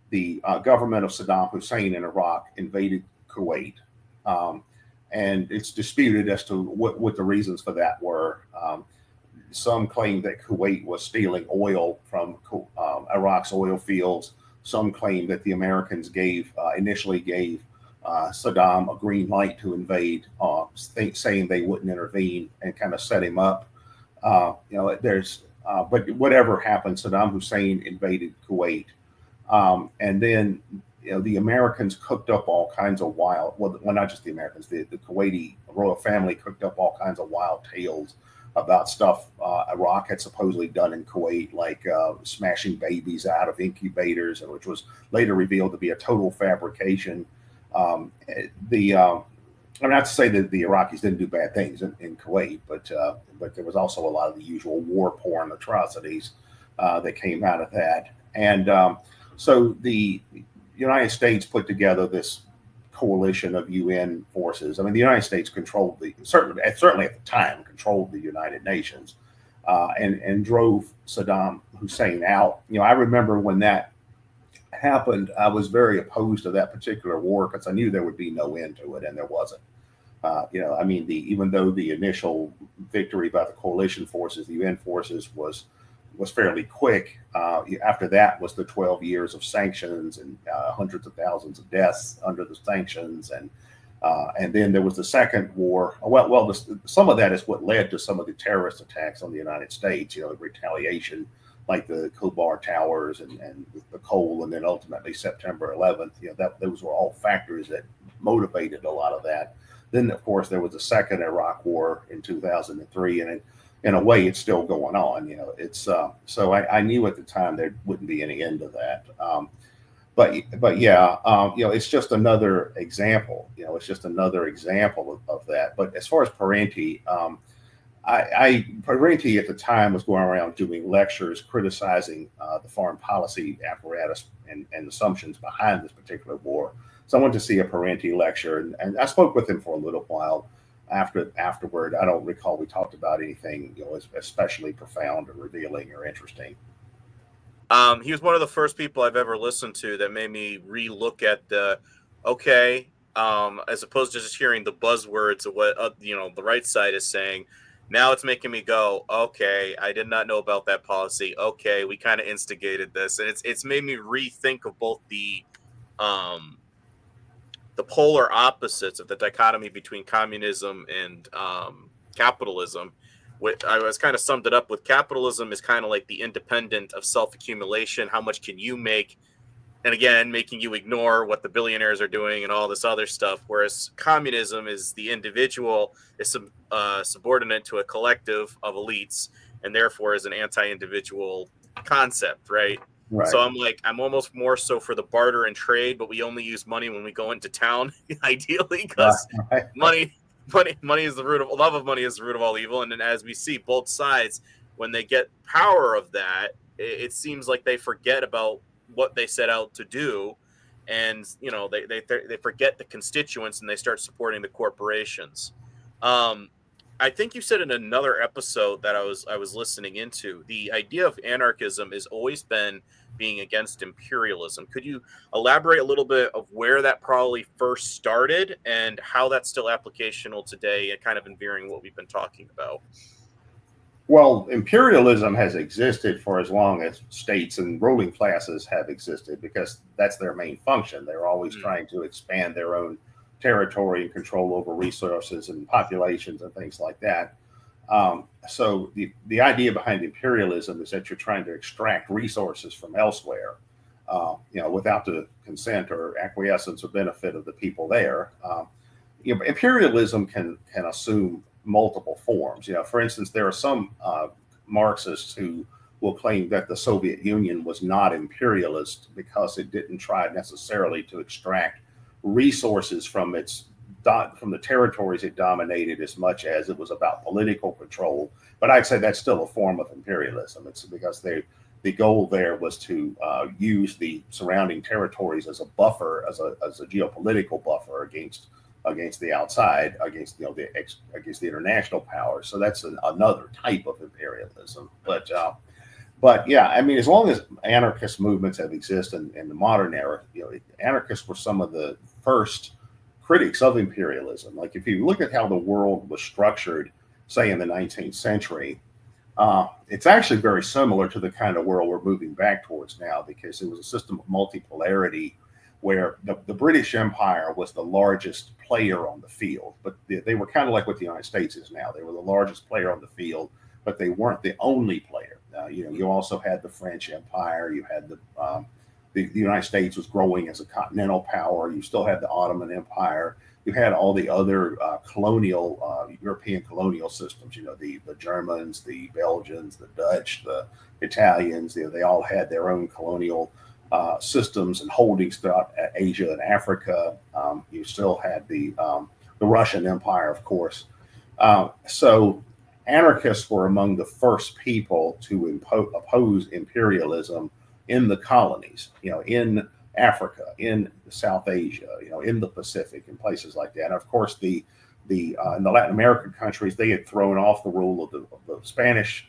B: the government of Saddam Hussein in Iraq invaded Kuwait. And it's disputed as to what the reasons for that were. Some claim that Kuwait was stealing oil from Iraq's oil fields. Some claim that the Americans initially gave Saddam a green light to invade, saying they wouldn't intervene and kind of set him up. But whatever happened, Saddam Hussein invaded Kuwait. And then the Americans cooked up all kinds of well, not just the Americans, the Kuwaiti royal family cooked up all kinds of wild tales about stuff Iraq had supposedly done in Kuwait, like smashing babies out of incubators, and which was later revealed to be a total fabrication. I'm not to say that the Iraqis didn't do bad things in Kuwait, but there was also a lot of the usual war porn atrocities that came out of that. And so the United States put together this coalition of UN forces. I mean, the United States controlled certainly at the time controlled the United Nations, and drove Saddam Hussein out. I remember when that happened, I was very opposed to that particular war because I knew there would be no end to it, and there wasn't. Even though the initial victory by the coalition forces, the UN forces, was fairly quick. After that was the 12 years of sanctions and hundreds of thousands of deaths under the sanctions, and then there was the second war. Some of that is what led to some of the terrorist attacks on the United States. The retaliation, like the Khobar Towers and the coal, and then ultimately September 11th. Those were all factors that motivated a lot of that. Then, of course, there was the second Iraq War in 2003, and in a way, it's still going on. So I knew at the time there wouldn't be any end to that. But yeah, it's just another example. It's just another example of that. But as far as Parenti, Parenti at the time was going around doing lectures criticizing the foreign policy apparatus and assumptions behind this particular war. So I went to see a Parenti lecture, and I spoke with him for a little while. Afterward, I don't recall we talked about anything especially profound or revealing or interesting.
A: He was one of the first people I've ever listened to that made me relook at as opposed to just hearing the buzzwords of what the right side is saying. Now it's making me go, okay, I did not know about that policy. Okay, we kind of instigated this, and it's made me rethink of both the polar opposites of the dichotomy between communism and capitalism. I was kind of summed it up with capitalism is kind of like the independent of self-accumulation. How much can you make? And again, making you ignore what the billionaires are doing and all this other stuff. Whereas communism is the individual is subordinate to a collective of elites, and therefore is an anti-individual concept, right?
B: Right.
A: So I'm almost more so for the barter and trade, but we only use money when we go into town, ideally, because money is the root of love of money is the root of all evil. And then as we see both sides, when they get power of that, it seems like they forget about what they set out to do, and they forget the constituents and they start supporting the corporations. I think you said in another episode that I was listening into, the idea of anarchism has always been being against imperialism. Could you elaborate a little bit of where that probably first started and how that's still applicational today, and kind of in veering what we've been talking about?
B: Well, imperialism has existed for as long as states and ruling classes have existed, because that's their main function. They're always trying to expand their own territory and control over resources and populations and things like that. So the idea behind imperialism is that you're trying to extract resources from elsewhere, without the consent or acquiescence or benefit of the people there. Imperialism can assume multiple forms. For instance, there are some Marxists who will claim that the Soviet Union was not imperialist because it didn't try necessarily to extract resources from the territories it dominated as much as it was about political control. But I'd say that's still a form of imperialism. It's because the goal there was to use the surrounding territories as a buffer, as a geopolitical buffer against the outside, against the international powers. So that's another type of imperialism. But yeah, I mean, as long as anarchist movements have existed in the modern era, anarchists were some of the first critics of imperialism. Like, if you look at how the world was structured, say in the 19th century, it's actually very similar to the kind of world we're moving back towards now, because it was a system of multipolarity where the British Empire was the largest player on the field, but they were kind of like what the United States is now. They were the largest player on the field, but they weren't the only player. You also had the French Empire. You had the United States was growing as a continental power. You still had the Ottoman Empire. You had all the other European colonial systems. The Germans, the Belgians, the Dutch, the Italians. They all had their own colonial systems and holdings throughout Asia and Africa. You still had the Russian Empire, of course. So anarchists were among the first people to oppose imperialism in the colonies, in Africa, in South Asia, in the Pacific, and places like that. And of course, in the Latin American countries, they had thrown off the rule of the Spanish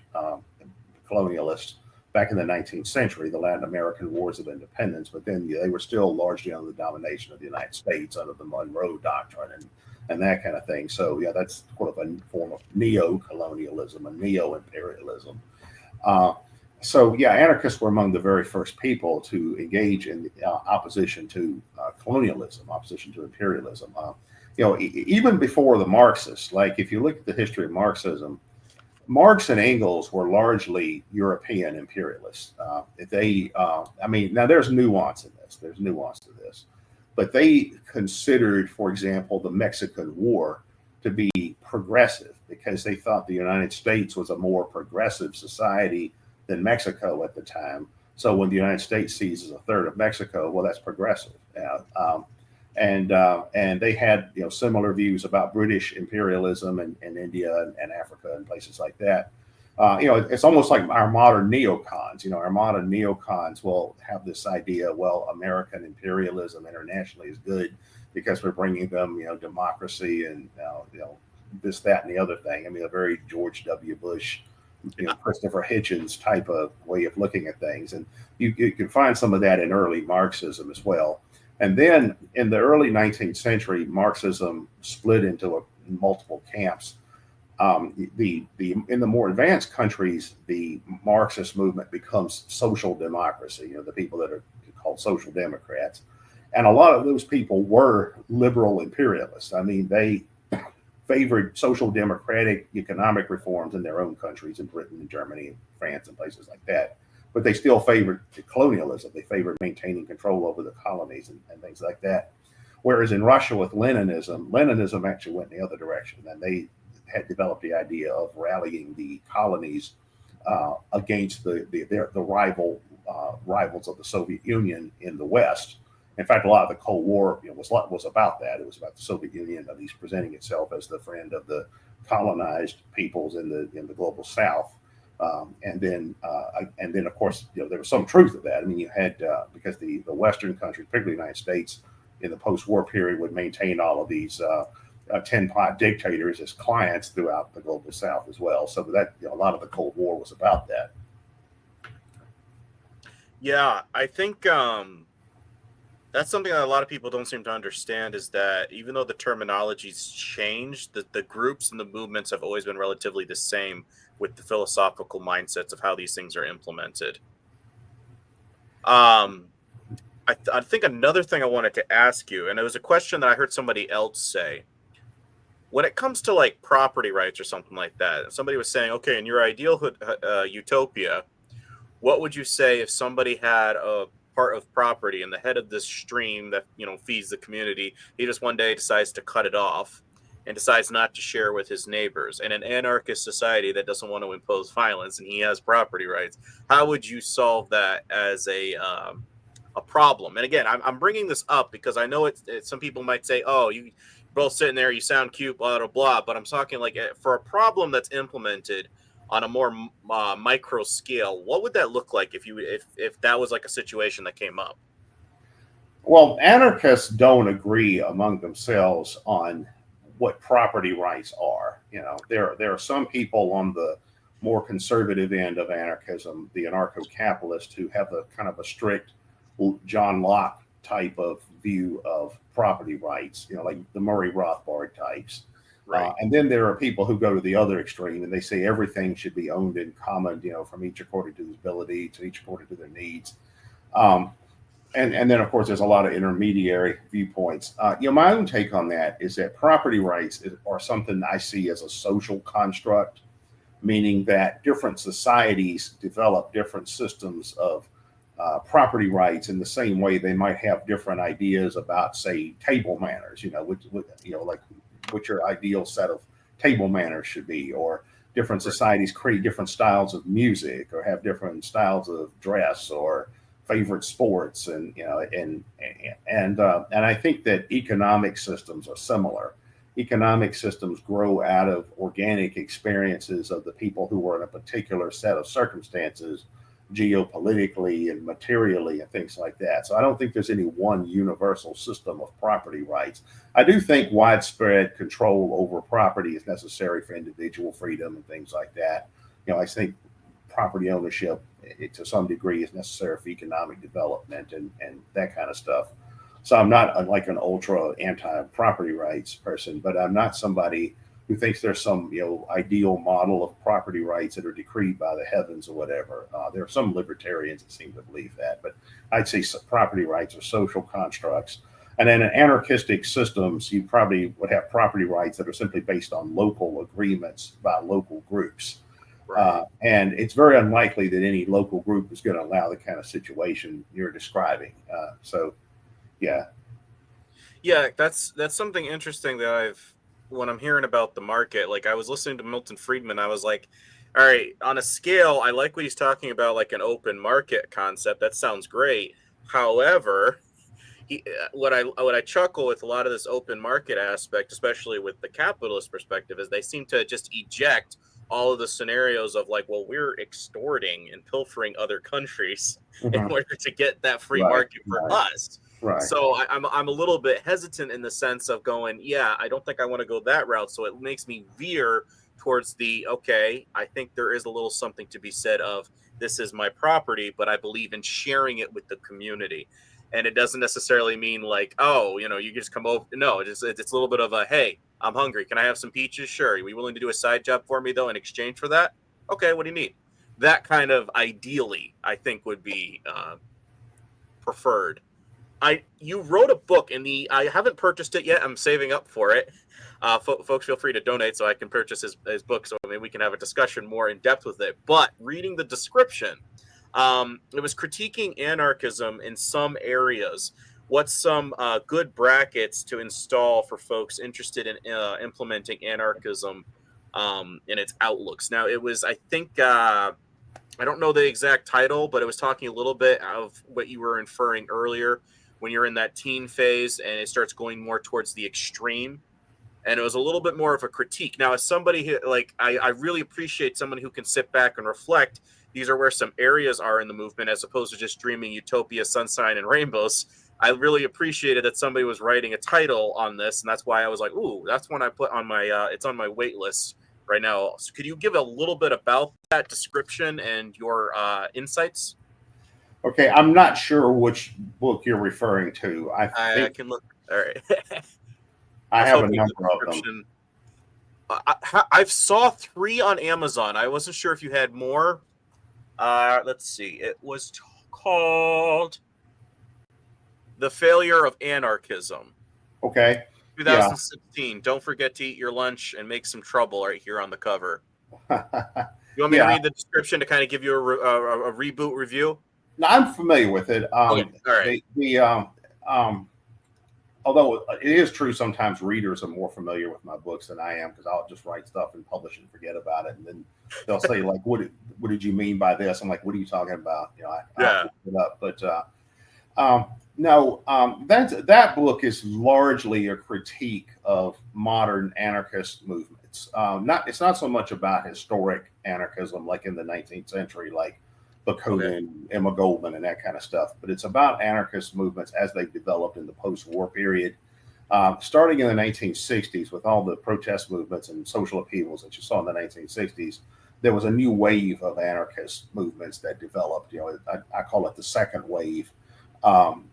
B: colonialists back in the 19th century, the Latin American Wars of Independence, but then they were still largely under the domination of the United States under the Monroe Doctrine and that kind of thing. So yeah, that's sort of a form of neo-colonialism and neo-imperialism. So yeah, anarchists were among the very first people to engage in opposition to colonialism, opposition to imperialism. Even before the Marxists, like if you look at the history of Marxism, Marx and Engels were largely European imperialists. Now there's nuance in this. There's nuance to this. But they considered, for example, the Mexican War to be progressive because they thought the United States was a more progressive society than Mexico at the time. So when the United States seizes a third of Mexico, well, that's progressive. And they had similar views about British imperialism in India and Africa and places like that. It's almost like our modern neocons. Our modern neocons will have this idea, well, American imperialism internationally is good because we're bringing them, democracy and this, that, and the other thing. I mean, a very George W. Bush, Christopher Hitchens type of way of looking at things, and you can find some of that in early Marxism as well. And then in the early 19th century, Marxism split into multiple camps. In the more advanced countries, the Marxist movement becomes social democracy. The people that are called social democrats, and a lot of those people were liberal imperialists. I mean, they favored social democratic economic reforms in their own countries, in Britain and Germany and France and places like that. But they still favored colonialism. They favored maintaining control over the colonies and things like that. Whereas in Russia with Leninism actually went in the other direction, and they had developed the idea of rallying the colonies against the rivals of the Soviet Union in the West. In fact, a lot of the Cold War was about that. It was about the Soviet Union at least presenting itself as the friend of the colonized peoples in the global South. And then of course, there was some truth to that. I mean, you had because the Western countries, particularly the United States, in the post-war period, would maintain all of these tin pot dictators as clients throughout the global South as well. So that a lot of the Cold War was about that.
A: Yeah, I think that's something that a lot of people don't seem to understand, is that even though the terminology's changed, the groups and the movements have always been relatively the same with the philosophical mindsets of how these things are implemented. Um, I think another thing I wanted to ask you, and it was a question that I heard somebody else say, when it comes to like property rights or something like that, somebody was saying, okay, in your ideal utopia, what would you say if somebody had a part of property and the head of this stream that feeds the community, he just one day decides to cut it off and decides not to share with his neighbors, in an anarchist society that doesn't want to impose violence and he has property rights? How would you solve that as a problem? And again, I'm bringing this up because I know some people might say, oh, you both sitting there, you sound cute, blah blah blah, but I'm talking like for a problem that's implemented on a more micro scale, what would that look like if that was like a situation that came up?
B: Well, anarchists don't agree among themselves on what property rights are. There are some people on the more conservative end of anarchism, the anarcho-capitalists, who have a kind of a strict John Locke type of view of property rights, like the Murray Rothbard types.
A: Right.
B: And then there are people who go to the other extreme and they say everything should be owned in common, from each according to his ability, to each according to their needs. Um, and then, of course, there's a lot of intermediary viewpoints. My own take on that is that property rights are something I see as a social construct, meaning that different societies develop different systems of property rights in the same way they might have different ideas about, say, table manners. Like what your ideal set of table manners should be, or different societies create different styles of music, or have different styles of dress, or favorite sports, and I think that economic systems are similar. Economic systems grow out of organic experiences of the people who are in a particular set of circumstances, geopolitically and materially, and things like that. So I don't think there's any one universal system of property rights. I do think widespread control over property is necessary for individual freedom and things like that. I think property ownership, to some degree, is necessary for economic development and that kind of stuff. So I'm not like an ultra anti-property rights person, but I'm not somebody who thinks there's some ideal model of property rights that are decreed by the heavens or whatever. There are some libertarians that seem to believe that, but I'd say property rights are social constructs. And then in anarchistic systems, you probably would have property rights that are simply based on local agreements by local groups.
A: Right.
B: And it's very unlikely that any local group is going to allow the kind of situation you're describing. So, yeah.
A: Yeah, that's something interesting that when I'm hearing about the market, like I was listening to Milton Friedman, I was like, all right, on a scale, I like what he's talking about, like an open market concept. That sounds great. However, what I chuckle with a lot of this open market aspect, especially with the capitalist perspective, is they seem to just eject all of the scenarios of like, well, we're extorting and pilfering other countries in
B: Mhm.
A: order to get that free
B: Right,
A: market for
B: right,
A: us.
B: right.
A: So I'm a little bit hesitant in the sense of going, yeah, I don't think I want to go that route. So it makes me veer towards the, okay, I think there is a little something to be said of, this is my property, but I believe in sharing it with the community. And it doesn't necessarily mean like, oh, you just come over. No, it's a little bit of a, hey, I'm hungry. Can I have some peaches? Sure. Are you willing to do a side job for me though in exchange for that? Okay, what do you need? That kind of ideally, I think, would be preferred. You wrote a book in the I haven't purchased it yet. I'm saving up for it. Folks, feel free to donate so I can purchase his book. So maybe we can have a discussion more in depth with it. But reading the description, it was critiquing anarchism in some areas. What's some good brackets to install for folks interested in implementing anarchism in its outlooks? Now, it was, I think, I don't know the exact title, but it was talking a little bit of what you were inferring earlier when you're in that teen phase and it starts going more towards the extreme. And it was a little bit more of a critique. Now, as somebody who, like, I really appreciate someone who can sit back and reflect. These are where some areas are in the movement, as opposed to just dreaming utopia, sunshine, and rainbows. I really appreciated that somebody was writing a title on this, and that's why I was like, "Ooh, that's one I put on my. It's on my wait list right now." So could you give a little bit about that description and your insights?
B: Okay, I'm not sure which book you're referring to. I
A: I
B: think
A: can look. All right. I
B: I
A: was
B: have a
A: hoping the
B: number of them.
A: description. I've saw 3 on Amazon. I wasn't sure if you had more. Let's see. It was called "The Failure of Anarchism,"
B: Okay, yeah.
A: 2016. Don't forget to eat your lunch and make some trouble. Right here on the cover. You want me to
B: Yeah,
A: read the description to kind of give you a reboot review?
B: no, I'm familiar with it.
A: Okay. All right.
B: Um, although it is true, sometimes readers are more familiar with my books than I am because I'll just write stuff and publish and forget about it, and then they'll say like, what did you mean by this?" I'm like, "What are you talking about?" I have to
A: Yeah.
B: look it up, but no, that book is largely a critique of modern anarchist movements. It's not so much about historic anarchism like in the 19th century, like
A: Okay.
B: Bakunin, Emma Goldman, and that kind of stuff. But it's about anarchist movements as they've developed in the post-war period, starting in the 1960s with all the protest movements and social upheavals that you saw in the 1960s. There was a new wave of anarchist movements that developed. I call it the second wave,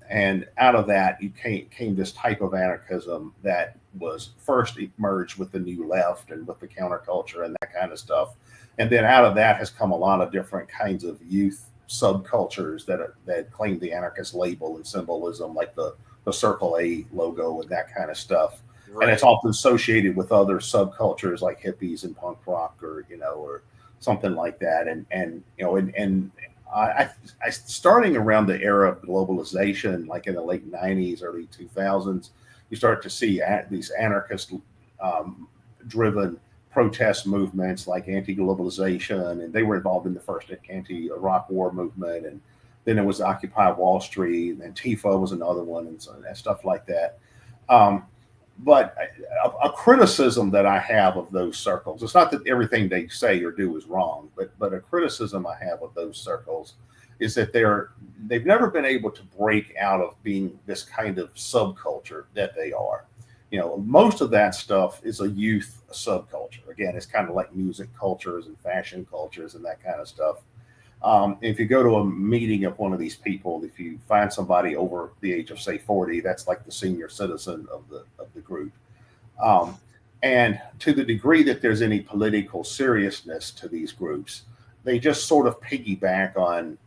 B: and out of that, came this type of anarchism that was first emerged with the new left and with the counterculture and that kind of stuff. And then out of that has come a lot of different kinds of youth subcultures that claim the anarchist label and symbolism, like the Circle A logo and that kind of stuff. And it's
A: Right.
B: often associated with other subcultures like hippies and punk rock, or something like that. And I starting around the era of globalization, like in the late '90s, early 2000s, you start to see these anarchist driven protest movements like anti-globalization, and they were involved in the first anti-Iraq war movement, and then there was Occupy Wall Street, and Antifa was another one, and stuff like that. Um, but a criticism that I have of those circles, it's not that everything they say or do is wrong, but a criticism I have of those circles is that they've never been able to break out of being this kind of subculture that they are. Most of that stuff is a youth subculture. Again, it's kind of like music cultures and fashion cultures and that kind of stuff. If you go to a meeting of one of these people, if you find somebody over the age of say 40, that's like the senior citizen of the group. Um, and to the degree that there's any political seriousness to these groups, they just sort of piggyback on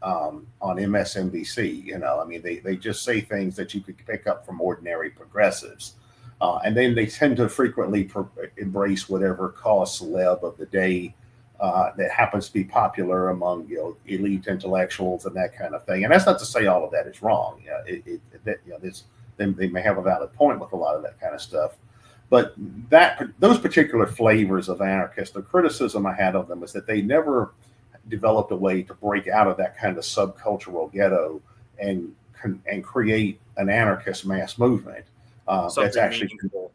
B: MSNBC. I mean, they just say things that you could pick up from ordinary progressives, and then they tend to frequently embrace whatever cause celeb of the day that happens to be popular among elite intellectuals and that kind of thing. And that's not to say all of that is wrong. They may have a valid point with a lot of that kind of stuff. But those particular flavors of anarchists, the criticism I had of them is that they never developed a way to break out of that kind of subcultural ghetto and create an anarchist mass movement that's
A: Something
B: actually
A: meaningful.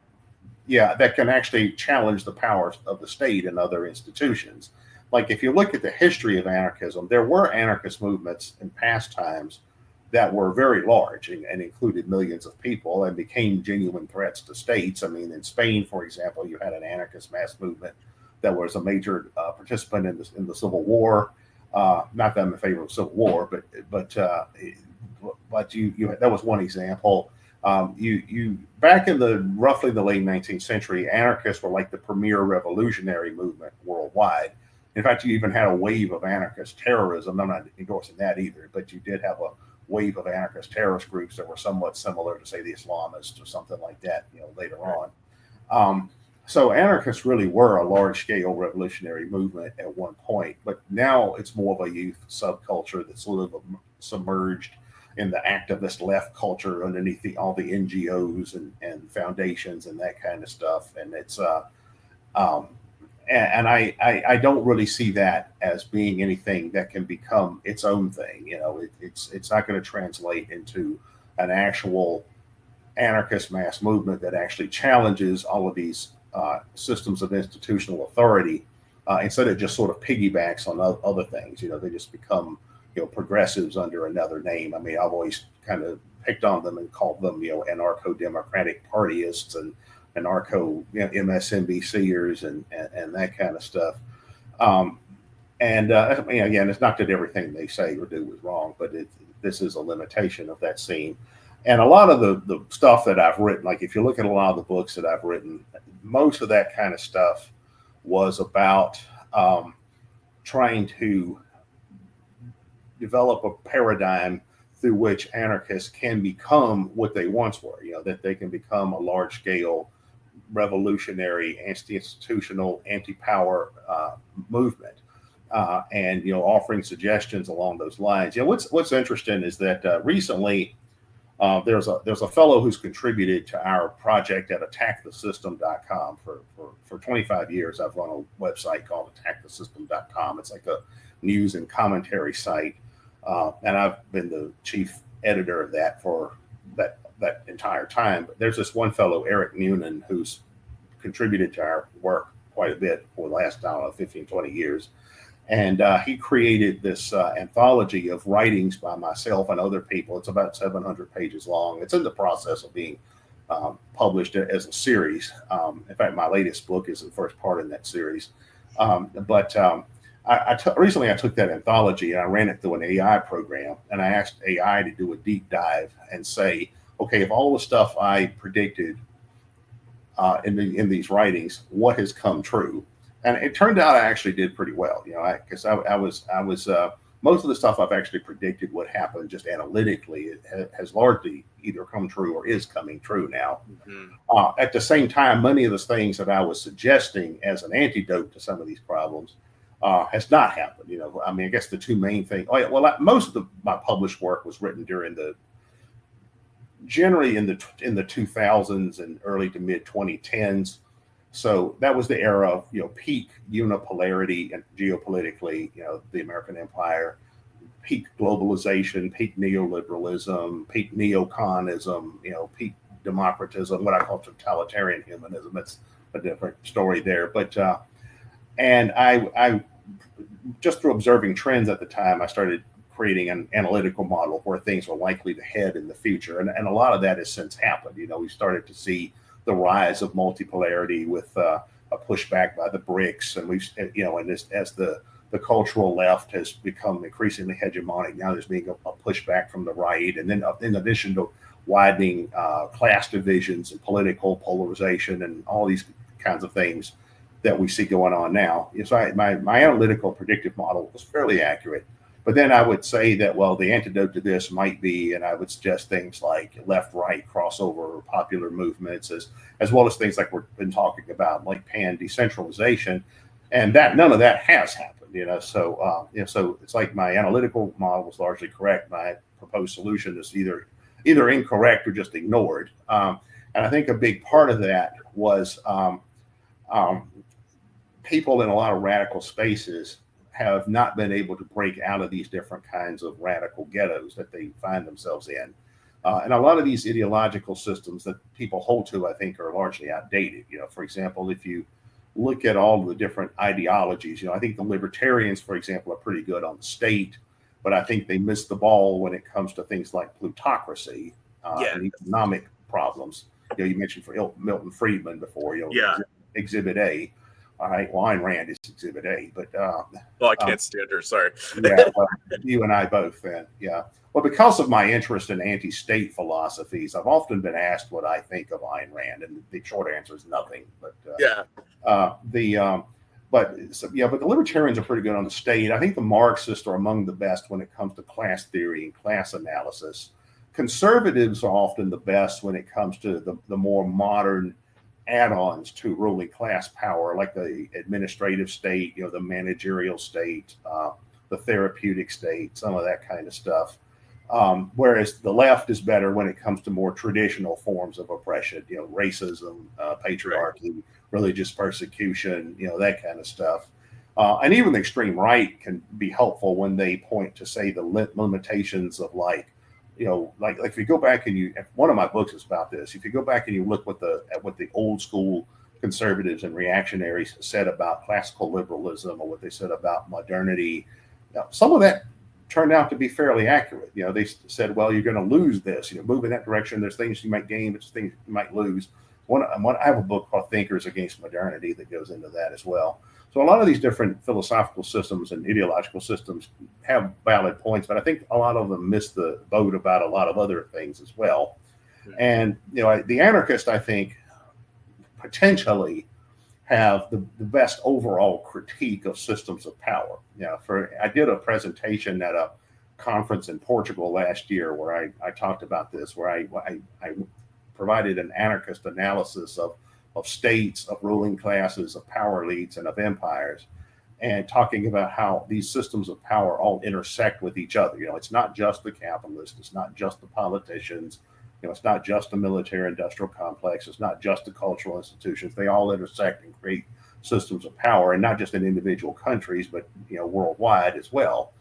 B: that can actually challenge the powers of the state and other institutions. Like if you look at the history of anarchism, there were anarchist movements in past times that were very large and included millions of people and became genuine threats to states. I mean, in Spain, for example, you had an anarchist mass movement that was a major participant in the Civil War. Not that I'm in favor of Civil War, but that was one example. You back in roughly the late 19th century, anarchists were like the premier revolutionary movement worldwide. In fact, you even had a wave of anarchist terrorism. I'm not endorsing that either, but you did have a wave of anarchist terrorist groups that were somewhat similar to, say, the Islamists or something like that, later on. So anarchists really were a large-scale revolutionary movement at one point, but now it's more of a youth subculture that's sort of submerged in the activist left culture underneath all the NGOs and foundations and that kind of stuff. And it's and I don't really see that as being anything that can become its own thing. It's not going to translate into an actual anarchist mass movement that actually challenges all of these systems of institutional authority. Instead, it just sort of piggybacks on other things. They just become progressives under another name. I mean, I've always kind of picked on them and called them anarcho-democratic partyists and anarcho MSNBCers and that kind of stuff. I mean, again, it's not that everything they say or do is wrong, but this is a limitation of that scene. And a lot of the stuff that I've written, like if you look at a lot of the books that I've written, most of that kind of stuff was about trying to develop a paradigm through which anarchists can become what they once were, that they can become a large-scale revolutionary, anti-institutional, anti-power movement, and offering suggestions along those lines. What's interesting is that recently there's a fellow who's contributed to our project at attackthesystem.com for 25 years. I've run a website called attackthesystem.com. It's like a news and commentary site, and I've been the chief editor of that for that entire time. But there's this one fellow, Eric Noonan, who's contributed to our work quite a bit for the last, 15, 20 years. And he created this anthology of writings by myself and other people. It's about 700 pages long. It's in the process of being published as a series. In fact, my latest book is the first part in that series. Recently I took that anthology and I ran it through an AI program, and I asked AI to do a deep dive and say, okay, if all the stuff I predicted in these writings, what has come true? And it turned out I actually did pretty well, because I was most of the stuff I've actually predicted would happen just analytically. It has largely either come true or is coming true now. Mm-hmm. At the same time, many of the things that I was suggesting as an antidote to some of these problems has not happened. I guess the two main things. Most of my published work was written during generally in the 2000s and early to mid 2010s. So that was the era of, peak unipolarity and geopolitically, the American empire, peak globalization, peak neoliberalism, peak neoconism, peak democratism, what I call totalitarian humanism. It's a different story there. But, and I just through observing trends at the time, I started creating an analytical model where things were likely to head in the future. And a lot of that has since happened. We started to see the rise of multipolarity with a pushback by the BRICS, and we've as the cultural left has become increasingly hegemonic. Now there's being a pushback from the right, and then in addition to widening class divisions and political polarization and all these kinds of things that we see going on now. So my analytical predictive model was fairly accurate. But then I would say that, the antidote to this might be, and I would suggest things like left-right crossover popular movements, as well as things like we've been talking about, like pan-decentralization, and that none of that has happened. So it's like my analytical model was largely correct. My proposed solution is either incorrect or just ignored. And I think a big part of that was people in a lot of radical spaces have not been able to break out of these different kinds of radical ghettos that they find themselves in. And a lot of these ideological systems that people hold to, I think, are largely outdated. For example, if you look at all the different ideologies, I think the libertarians, for example, are pretty good on the state, but I think they miss the ball when it comes to things like plutocracy and economic problems. You mentioned Milton Friedman before, Exhibit A. All right. Well, Ayn Rand is Exhibit A, but
A: I can't stand her. Sorry.
B: You and I both. Then, Well, because of my interest in anti-state philosophies, I've often been asked what I think of Ayn Rand, and the short answer is nothing. But but the libertarians are pretty good on the state. I think the Marxists are among the best when it comes to class theory and class analysis. Conservatives are often the best when it comes to the more modern add-ons to ruling class power, like the administrative state, the managerial state, the therapeutic state, some of that kind of stuff. Whereas the left is better when it comes to more traditional forms of oppression, racism, patriarchy, religious persecution, that kind of stuff. And even the extreme right can be helpful when they point to, say, the limitations of like if you go back and one of my books is about this. If you go back and you look at what the old school conservatives and reactionaries said about classical liberalism or what they said about modernity, some of that turned out to be fairly accurate. They said, well, you're going to lose this. Move in that direction. There's things you might gain, but things you might lose. I have a book called Thinkers Against Modernity that goes into that as well. So a lot of these different philosophical systems and ideological systems have valid points, but I think a lot of them miss the boat about a lot of other things as well. And the anarchist, I think, potentially have the best overall critique of systems of power. I did a presentation at a conference in Portugal last year where I talked about this, where I provided an anarchist analysis of states, of ruling classes, of power elites, and of empires, and talking about how these systems of power all intersect with each other. It's not just the capitalists, it's not just the politicians, it's not just the military industrial complex, it's not just the cultural institutions. They all intersect and create systems of power, and not just in individual countries, but worldwide as well.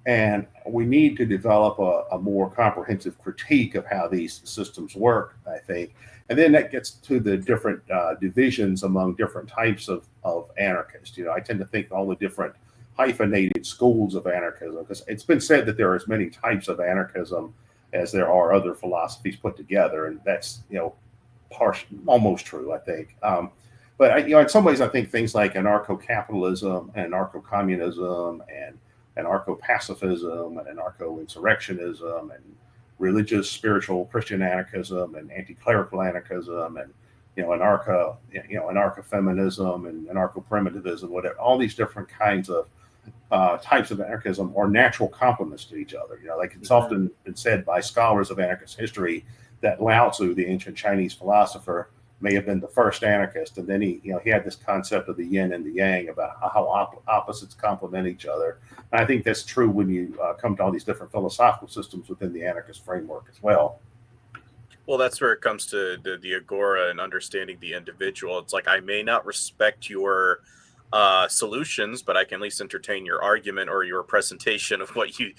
B: And we need to develop a more comprehensive critique of how these systems work, I think. And then that gets to the different divisions among different types of anarchists. I tend to think all the different hyphenated schools of anarchism, because it's been said that there are as many types of anarchism as there are other philosophies put together. And that's, almost true, I think. But in some ways, I think things like anarcho-capitalism and anarcho-communism and anarcho-pacifism and anarcho-insurrectionism and religious, spiritual Christian anarchism and anti-clerical anarchism and anarcho-feminism and anarcho-primitivism, whatever, all these different kinds of types of anarchism are natural complements to each other. Like it's often been said by scholars of anarchist history that Lao Tzu, the ancient Chinese philosopher, may have been the first anarchist, and then he had this concept of the yin and the yang about how opposites complement each other. And I think that's true when you come to all these different philosophical systems within the anarchist framework as well.
A: Well, that's where it comes to the agora and understanding the individual. It's like, I may not respect your solutions, but I can at least entertain your argument or your presentation of what you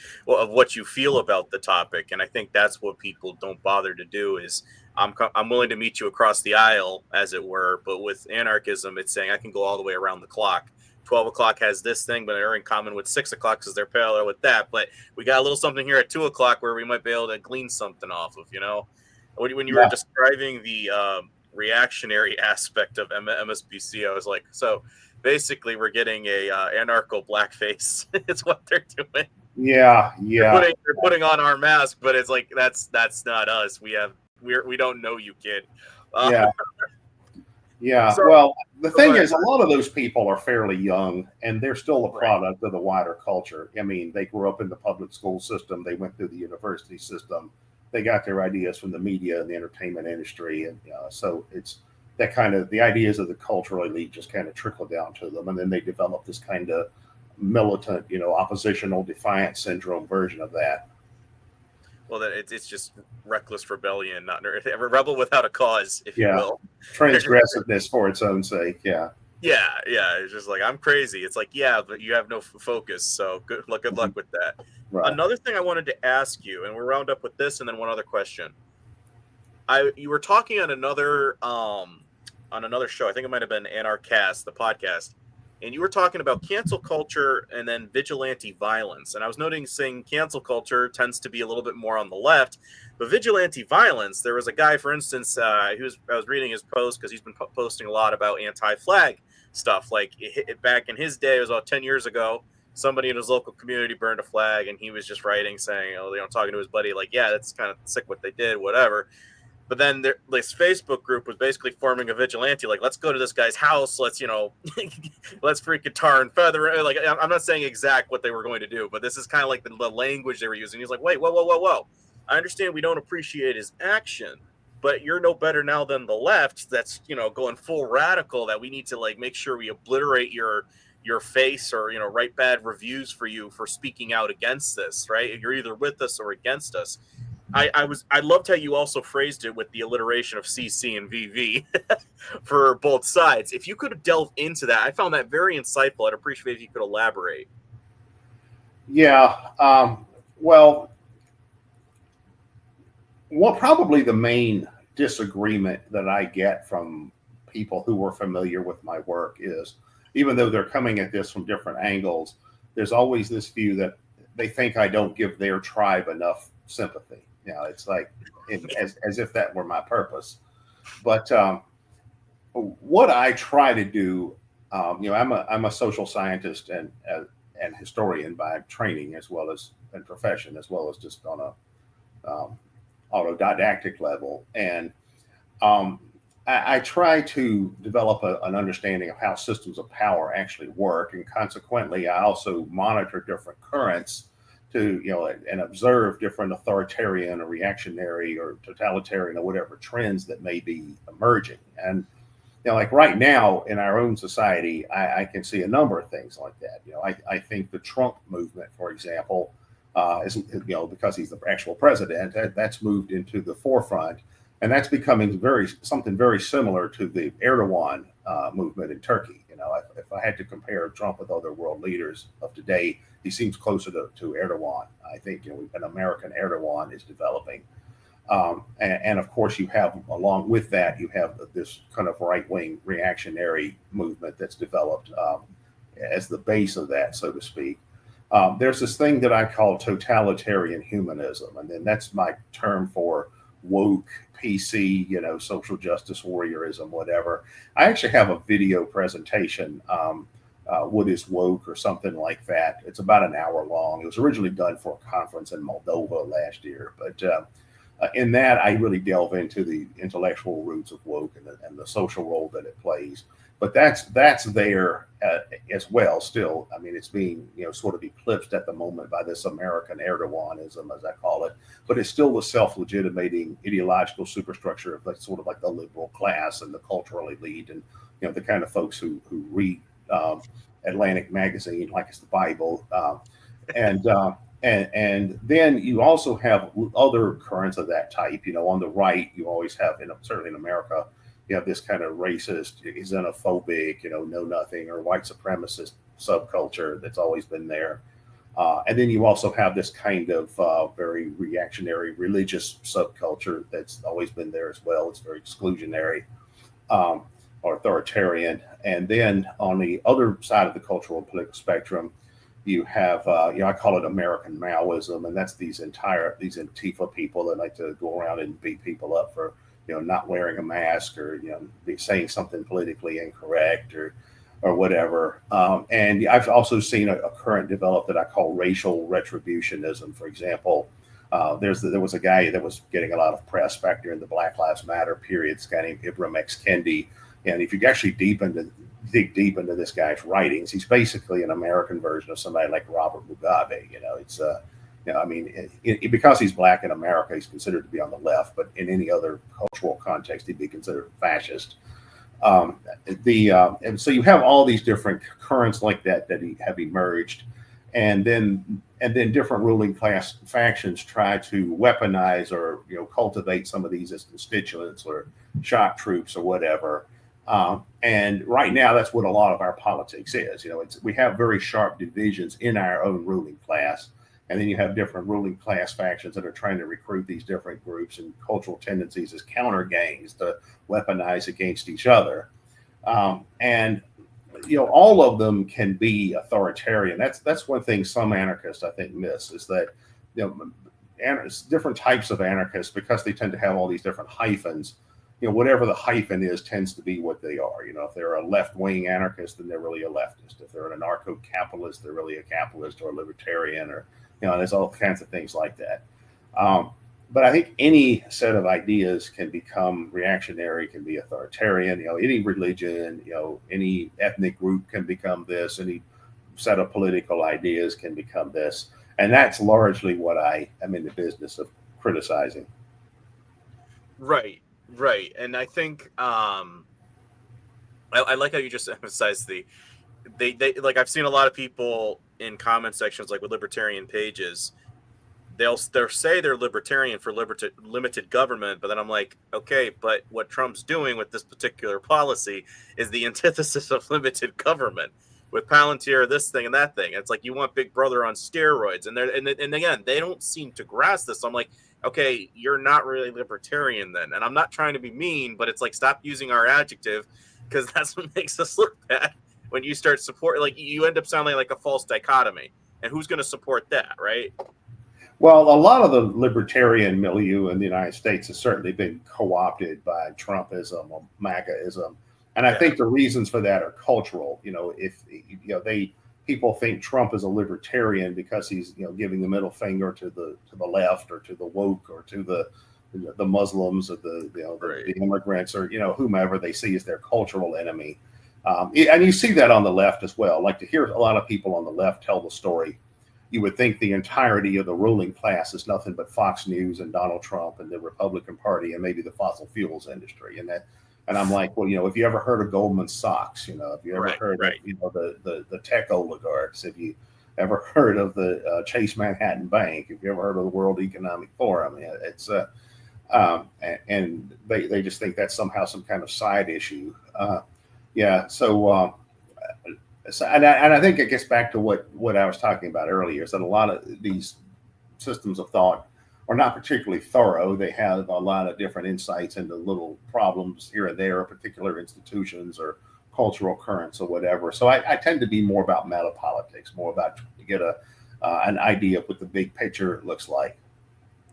A: feel about the topic. And I think that's what people don't bother to do. Is I'm willing to meet you across the aisle, as it were. But with anarchism, it's saying I can go all the way around the clock. 12 o'clock has this thing, but they're in common with 6 o'clock because they're parallel with that. But we got a little something here at 2 o'clock where we might be able to glean something off of. When you were describing the reactionary aspect of MSBC, I was like, so basically we're getting a anarcho blackface. It's what they're doing.
B: Yeah.
A: They're putting on our mask, but it's like that's not us. We don't know you, kid.
B: Yeah. So, well, the thing is, a lot of those people are fairly young, and they're still a product of the wider culture. I mean, they grew up in the public school system. They went through the university system. They got their ideas from the media and the entertainment industry. And so it's that kind of, the ideas of the cultural elite just kind of trickle down to them. And then they develop this kind of militant, oppositional defiant syndrome version of that.
A: Well, that it's just reckless rebellion, not a rebel without a cause, if you will.
B: Transgressiveness for its own sake. Yeah.
A: It's just like, I'm crazy. It's like, yeah, but you have no focus. So good luck with that. Right. Another thing I wanted to ask you, and we'll round up with this, and then one other question. You were talking on another show. I think it might have been Anarchist, the podcast. And you were talking about cancel culture and then vigilante violence. And I was saying cancel culture tends to be a little bit more on the left, but vigilante violence, there was a guy, for instance, I was reading his post because he's been posting a lot about anti-flag stuff. Like back in his day, it was about 10 years ago, somebody in his local community burned a flag, and he was just writing saying, talking to his buddy, like, yeah, that's kind of sick what they did, whatever. But then this Facebook group was basically forming a vigilante, like, let's go to this guy's house, let's, let's freaking tar and feather. Like, I'm not saying exact what they were going to do, but this is kind of like the language they were using. He's like, wait, whoa. I understand we don't appreciate his action, but you're no better now than the left that's, going full radical, that we need to, like, make sure we obliterate your face or, write bad reviews for you for speaking out against this, right? You're either with us or against us. I loved how you also phrased it with the alliteration of CC and VV for both sides. If you could delve into that, I found that very insightful. I'd appreciate if you could elaborate.
B: Yeah. Well, probably the main disagreement that I get from people who are familiar with my work is, even though they're coming at this from different angles, there's always this view that they think I don't give their tribe enough sympathy. It's like as if that were my purpose. But what I try to do, I'm a social scientist and historian by training as well as in profession, as well as just on a autodidactic level. And um, I try to develop an understanding of how systems of power actually work, and consequently, I also monitor different currents to and observe different authoritarian or reactionary or totalitarian or whatever trends that may be emerging. And like right now in our own society, I can see a number of things like that. I think the Trump movement, for example, is because he's the actual president, that's moved into the forefront, and that's becoming something very similar to the Erdogan movement in Turkey. If I had to compare Trump with other world leaders of today, he seems closer to Erdogan. I think an American Erdogan is developing. And of course, you have, along with that, you have this kind of right wing reactionary movement that's developed as the base of that, so to speak. There's this thing that I call totalitarian humanism, and then that's my term for woke, PC, social justice warriorism, whatever. I actually have a video presentation, What is Woke, or something like that. It's about an hour long. It was originally done for a conference in Moldova last year, but in that, I really delve into the intellectual roots of woke and the social role that it plays. But that's there as well. Still, I mean, it's being sort of eclipsed at the moment by this American Erdoganism, as I call it. But it's still the self-legitimating ideological superstructure of sort of like the liberal class and the cultural elite, and the kind of folks who read Atlantic magazine like it's the Bible, and and then you also have other currents of that type. On the right, you always have, certainly in America, you have this kind of racist, xenophobic, know nothing or white supremacist subculture that's always been there. And then you also have this kind of very reactionary religious subculture that's always been there as well. It's very exclusionary, or authoritarian. And then on the other side of the cultural and political spectrum, you have, I call it American Maoism, and that's these Antifa people that like to go around and beat people up for, not wearing a mask, or saying something politically incorrect, or whatever. And I've also seen a current develop that I call racial retributionism. For example, there was a guy that was getting a lot of press back during the Black Lives Matter period. This guy named Ibram X. Kendi, and if you actually dig deep into this guy's writings, he's basically an American version of somebody like Robert Mugabe. It's I mean, because he's black in America, he's considered to be on the left, but in any other cultural context, he'd be considered fascist. And so you have all these different currents like that have emerged, and then different ruling class factions try to weaponize or cultivate some of these as constituents or shock troops or whatever. And right now, that's what a lot of our politics is. We have very sharp divisions in our own ruling class, and then you have different ruling class factions that are trying to recruit these different groups and cultural tendencies as counter gangs to weaponize against each other. And all of them can be authoritarian. That's one thing some anarchists, I think, miss, is that different types of anarchists, because they tend to have all these different hyphens. Whatever the hyphen is tends to be what they are. If they're a left-wing anarchist, then they're really a leftist. If they're an anarcho-capitalist, they're really a capitalist or a libertarian, or there's all kinds of things like that. But I think any set of ideas can become reactionary, can be authoritarian. Any religion, any ethnic group can become this. Any set of political ideas can become this, and that's largely what I am in the business of criticizing.
A: Right. And I think I like how you just emphasized they like, I've seen a lot of people in comment sections, like with libertarian pages, they'll say they're libertarian for limited government, but then I'm like, okay, but what Trump's doing with this particular policy is the antithesis of limited government, with Palantir, this thing and that thing. It's like you want Big Brother on steroids, and again, they don't seem to grasp this. So I'm like, okay, you're not really libertarian then. And I'm not trying to be mean, but it's like, stop using our adjective, because that's what makes us look bad when you start support. Like, you end up sounding like a false dichotomy, and who's going to support that, right?
B: Well, a lot of the libertarian milieu in the United States has certainly been co-opted by Trumpism or MAGAism, and I think the reasons for that are cultural. If people think Trump is a libertarian because he's giving the middle finger to the left or to the woke or to the Muslims or the immigrants or whomever they see as their cultural enemy. And you see that on the left as well. Like to hear a lot of people on the left tell the story, you would think the entirety of the ruling class is nothing but Fox News and Donald Trump and the Republican Party and maybe the fossil fuels industry. And I'm like, well, if you ever heard of Goldman Sachs, if you ever heard of the tech oligarchs, have you ever heard of the Chase Manhattan Bank, if you ever heard of the World Economic Forum, it's and they just think that's somehow some kind of side issue. And I think it gets back to what I was talking about earlier, is that a lot of these systems of thought are not particularly thorough. They have a lot of different insights into little problems here and there, particular institutions or cultural currents or whatever. So I tend to be more about meta politics, more about trying to get an idea of what the big picture looks like.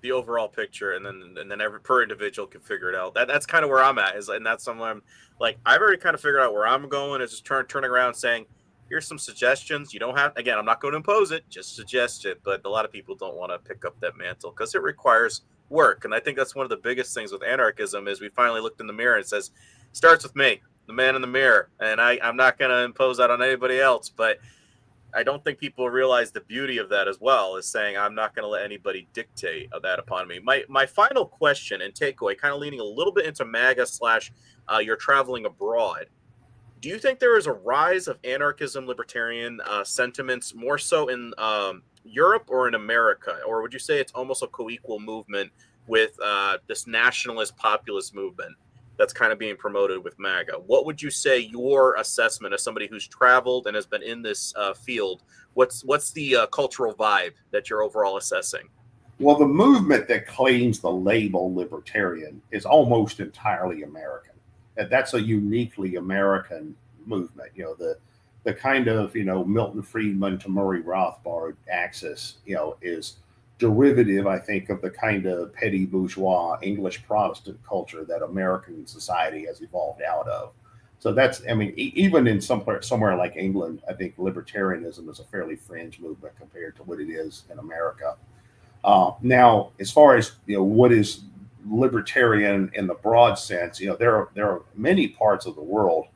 A: The overall picture, and then every per individual can figure it out. That's kind of where I'm at, and that's somewhere I'm like, I've already kind of figured out where I'm going. Is just turning around saying, here's some suggestions. You don't have, again, I'm not going to impose it, just suggest it. But a lot of people don't want to pick up that mantle because it requires work. And I think that's one of the biggest things with anarchism is we finally looked in the mirror and it says, starts with me, the man in the mirror. And I'm not going to impose that on anybody else. But I don't think people realize the beauty of that as well, is saying I'm not going to let anybody dictate that upon me. My final question and takeaway, kind of leaning a little bit into MAGA / you're traveling abroad. Do you think there is a rise of anarchism, libertarian sentiments more so in Europe or in America? Or would you say it's almost a co-equal movement with this nationalist populist movement that's kind of being promoted with MAGA? What would you say your assessment as somebody who's traveled and has been in this field? What's the cultural vibe that you're overall assessing?
B: Well, the movement that claims the label libertarian is almost entirely American. And that's a uniquely American movement. The kind of Milton Friedman to Murray Rothbard axis is derivative, I think, of the kind of petty bourgeois English Protestant culture that American society has evolved out of. So that's, even in somewhere like England, I think libertarianism is a fairly fringe movement compared to what it is in America. Now, as far as what is libertarian in the broad sense, there are many parts of the world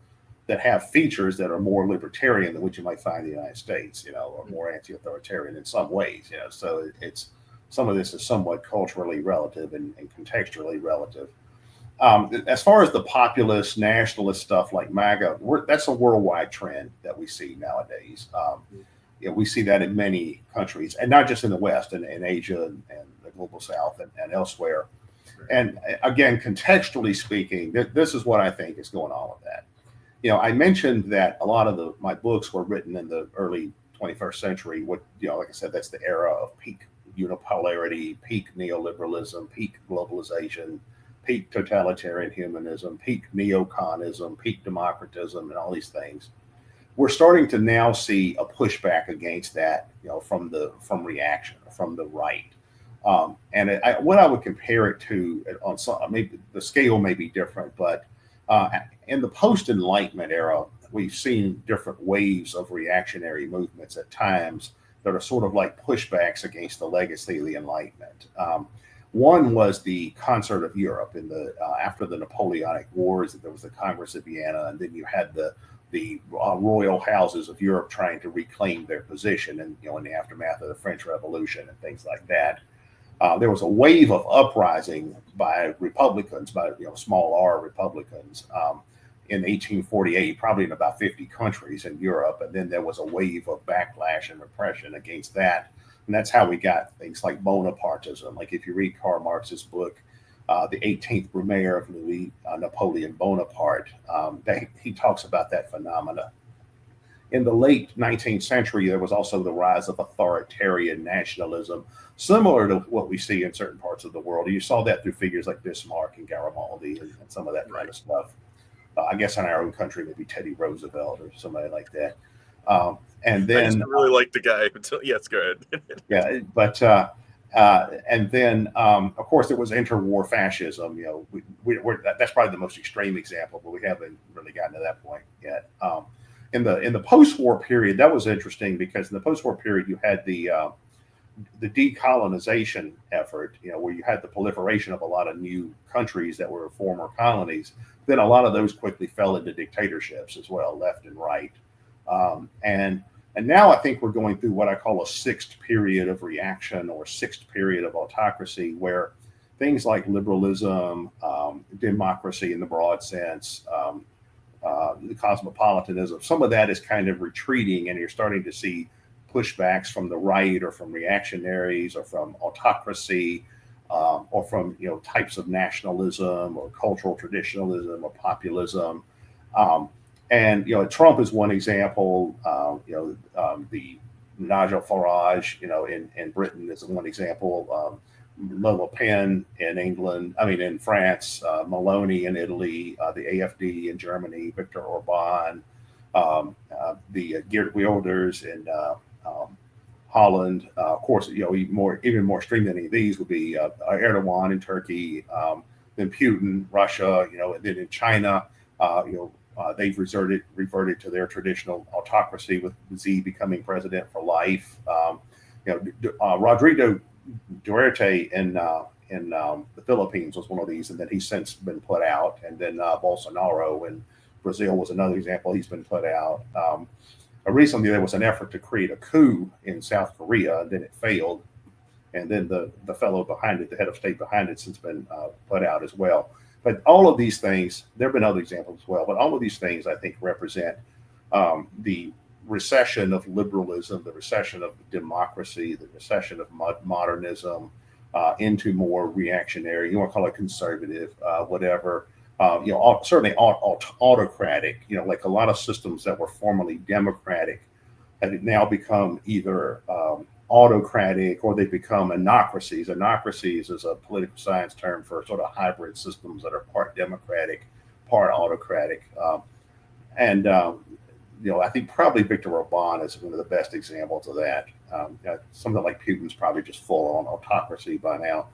B: that have features that are more libertarian than what you might find in the United States, or more anti-authoritarian in some ways. So it's some of this is somewhat culturally relative and contextually relative. As far as the populist nationalist stuff like MAGA, that's a worldwide trend that we see nowadays. We see that in many countries, and not just in the West, in Asia and the global South and elsewhere. And again, contextually speaking, this is what I think is going on with that. I mentioned that a lot of my books were written in the early 21st century. Like I said, that's the era of peak unipolarity, peak neoliberalism, peak globalization, peak totalitarian humanism, peak neoconism, peak democratism, and all these things. We're starting to now see a pushback against that, from reaction, from the right. What I would compare it to, on some, maybe the scale may be different, but in the post-Enlightenment era, we've seen different waves of reactionary movements at times that are sort of like pushbacks against the legacy of the Enlightenment. One was the Concert of Europe after the Napoleonic Wars. There was the Congress of Vienna, and then you had the royal houses of Europe trying to reclaim their position, and in the aftermath of the French Revolution and things like that. There was a wave of uprising by Republicans, by small r Republicans, in 1848, probably in about 50 countries in Europe, and then there was a wave of backlash and repression against that, and that's how we got things like Bonapartism. Like if you read Karl Marx's book, The 18th Brumaire of Louis Napoleon Bonaparte, he talks about that phenomena. In the late 19th century, there was also the rise of authoritarian nationalism, similar to what we see in certain parts of the world. You saw that through figures like Bismarck and Garibaldi and some of that kind of stuff. I guess in our own country, maybe Teddy Roosevelt or somebody like that. And then
A: I just really like the guy. Yes, go ahead.
B: Yeah, but And then, of course, there was interwar fascism. That's probably the most extreme example, but we haven't really gotten to that point yet. In the post-war period, that was interesting because in the post-war period, you had the decolonization effort, where you had the proliferation of a lot of new countries that were former colonies. Then a lot of those quickly fell into dictatorships as well, left and right. And now I think we're going through what I call a sixth period of reaction or sixth period of autocracy, where things like liberalism, democracy in the broad sense, the cosmopolitanism, some of that is kind of retreating, and you're starting to see pushbacks from the right or from reactionaries or from autocracy or from types of nationalism or cultural traditionalism or populism. And Trump is one example. The Nigel Farage, in Britain is one example. Le Pen in France, Meloni in Italy, the AfD in Germany, Viktor Orban, the Geert Wilders in Holland. Of course, even more extreme than any of these would be Erdogan in Turkey, then Putin, Russia, and then in China, they've reverted to their traditional autocracy with Xi becoming president for life. Rodrigo Duterte in the Philippines was one of these, and then he's since been put out. And then Bolsonaro in Brazil was another example. He's been put out. Recently, there was an effort to create a coup in South Korea, and then it failed. And then the fellow behind it, the head of state behind it, since been put out as well. But all of these things, there have been other examples as well, but all of these things, I think, represent the recession of liberalism, the recession of democracy, the recession of modernism into more reactionary, you want to call it conservative, whatever, certainly autocratic, like a lot of systems that were formerly democratic have now become either autocratic or they become anarchists. Anarchists is a political science term for sort of hybrid systems that are part democratic, part autocratic. I think probably Viktor Orban is one of the best examples of that. Something like Putin's probably just full on autocracy by now.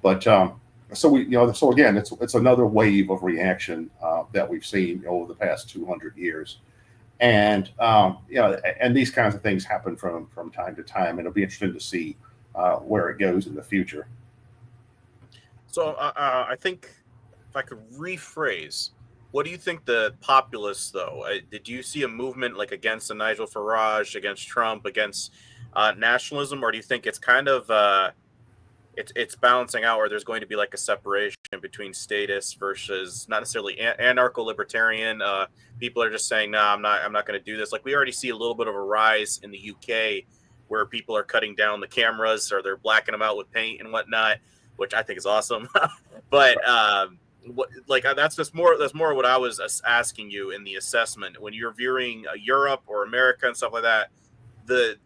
B: But so again, it's another wave of reaction that we've seen over the past 200 years. And and these kinds of things happen from time to time, and it'll be interesting to see where it goes in the future.
A: So I think if I could rephrase, what do you think the populists, though? Did you see a movement like against the Nigel Farage, against Trump, against nationalism, or do you think it's kind of it's balancing out, where there's going to be like a separation between statists versus not necessarily anarcho-libertarian? People are just saying, "No, I'm not going to do this." Like we already see a little bit of a rise in the UK, where people are cutting down the cameras or they're blacking them out with paint and whatnot, which I think is awesome. But that's more what I was asking you in the assessment when you're viewing Europe or America and stuff like that. The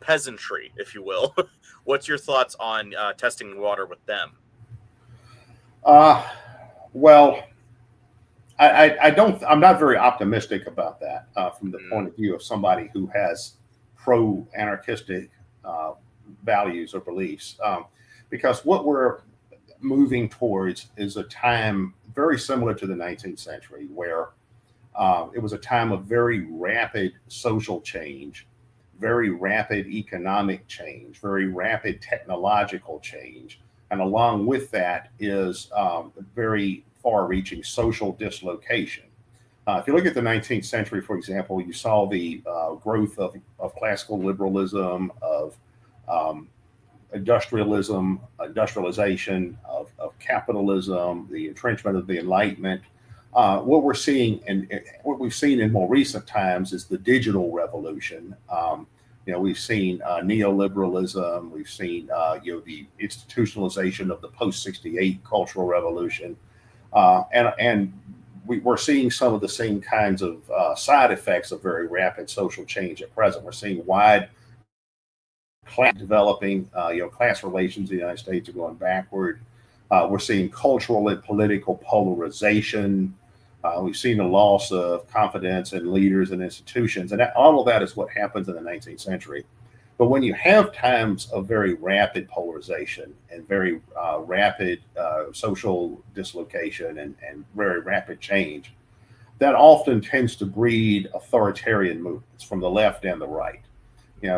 A: peasantry, if you will. What's your thoughts on testing the water with them?
B: Well, I'm not very optimistic about that from the point of view of somebody who has pro-anarchistic values or beliefs, because what we're moving towards is a time very similar to the 19th century, where it was a time of very rapid social change, very rapid economic change, very rapid technological change. And along with that is very far-reaching social dislocation. If you look at the 19th century, for example, you saw the growth of classical liberalism, of industrialization, of capitalism, the entrenchment of the Enlightenment. What we're seeing and what we've seen in more recent times is the digital revolution. We've seen neoliberalism. We've seen the institutionalization of the post-68 cultural revolution, and we're seeing some of the same kinds of side effects of very rapid social change at present. We're seeing wide class developing. Class relations in the United States are going backward. We're seeing cultural and political polarization. We've seen a loss of confidence in leaders and institutions, and all of that is what happens in the 19th century. But when you have times of very rapid polarization and very rapid social dislocation and very rapid change, that often tends to breed authoritarian movements from the left and the right.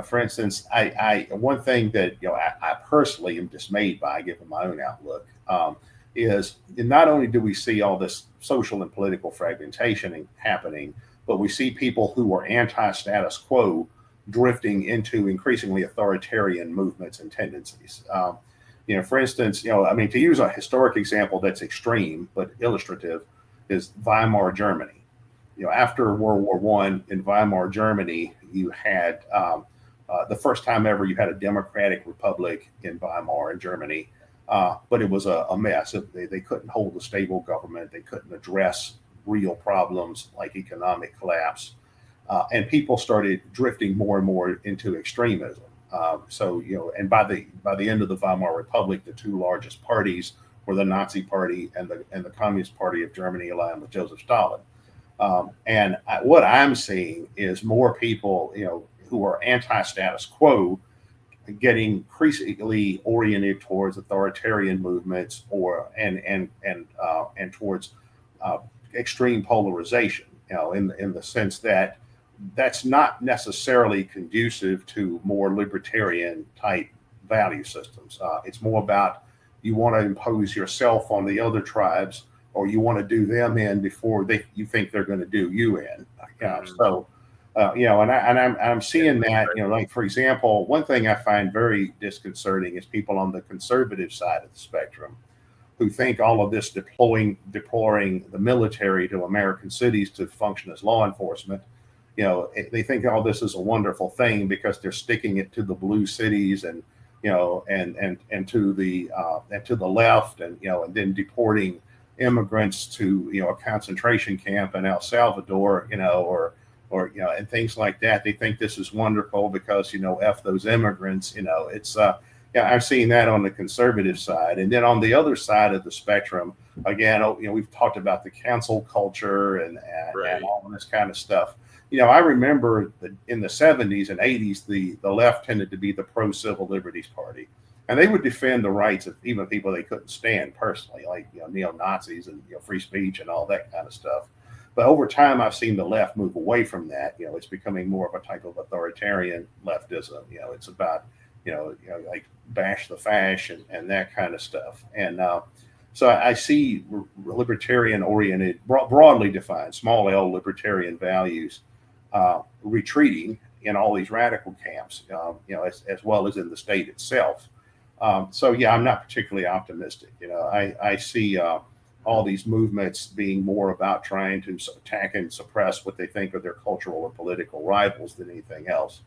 B: For instance, I one thing that I personally am dismayed by, given my own outlook, is not only do we see all this social and political fragmentation happening, but we see people who are anti-status quo drifting into increasingly authoritarian movements and tendencies. For instance, to use a historic example that's extreme but illustrative, is Weimar Germany. After World War One in Weimar Germany, you had the first time ever you had a democratic republic in Weimar in Germany, but it was a mess. They couldn't hold a stable government. They couldn't address real problems like economic collapse, and people started drifting more and more into extremism. And by the end of the Weimar Republic, the two largest parties were the Nazi Party and the Communist Party of Germany, aligned with Joseph Stalin. What I'm seeing is more people, who are anti-status quo, getting increasingly oriented towards authoritarian movements and towards extreme polarization. In the sense that that's not necessarily conducive to more libertarian type value systems. It's more about you want to impose yourself on the other tribes, or you want to do them in before you think they're going to do you in. I'm seeing that, like, for example, one thing I find very disconcerting is people on the conservative side of the spectrum who think all of this deploying the military to American cities to function as law enforcement. They think all this is a wonderful thing because they're sticking it to the blue cities and to the left, and then deporting immigrants to a concentration camp in El Salvador, or and things like that. They think this is wonderful because F those immigrants. It's I've seen that on the conservative side, and then on the other side of the spectrum, again, we've talked about the cancel culture and all of this kind of stuff. I remember that in the 70s and 80s, the left tended to be the pro-civil liberties party, and they would defend the rights of even people they couldn't stand personally, like neo-Nazis and free speech and all that kind of stuff. But over time, I've seen the left move away from that. It's becoming more of a type of authoritarian leftism. It's about like bash the fash and that kind of stuff. And so I see libertarian-oriented, broadly defined, small L libertarian values retreating in all these radical camps, as well as in the state itself. I'm not particularly optimistic. I see all these movements being more about trying to attack and suppress what they think are their cultural or political rivals than anything else.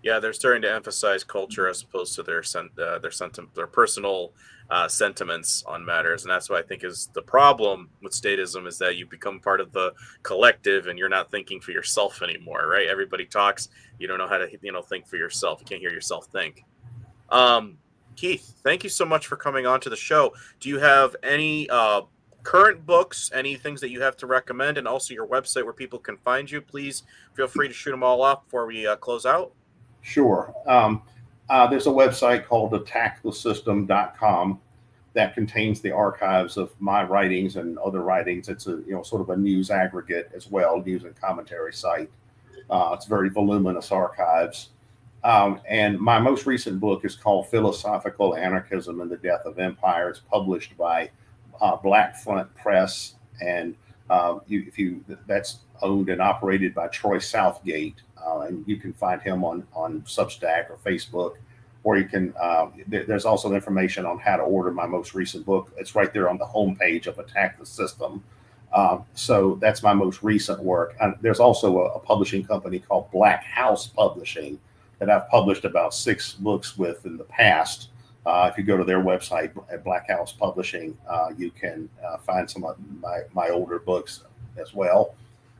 A: Yeah, they're starting to emphasize culture as opposed to their personal sentiments on matters, and that's what I think is the problem with statism, is that you become part of the collective and you're not thinking for yourself anymore, right? Everybody talks, you don't know how to think for yourself. You can't hear yourself think. Keith, thank you so much for coming on to the show. Do you have any current books, any things that you have to recommend, and also your website where people can find you? Please feel free to shoot them all off before we close out.
B: Sure. There's a website called attackthesystem.com that contains the archives of my writings and other writings. It's a sort of a news aggregate as well, news and commentary site. It's very voluminous archives. And my most recent book is called Philosophical Anarchism and the Death of Empire. It's published by Black Front Press, and that's owned and operated by Troy Southgate, and you can find him on Substack or Facebook, or you can. There's also information on how to order my most recent book. It's right there on the homepage of Attack the System. So that's my most recent work. And there's also a publishing company called Black House Publishing that I've published about 6 books with in the past. If you go to their website at Black House Publishing, you can find some of my older books as well.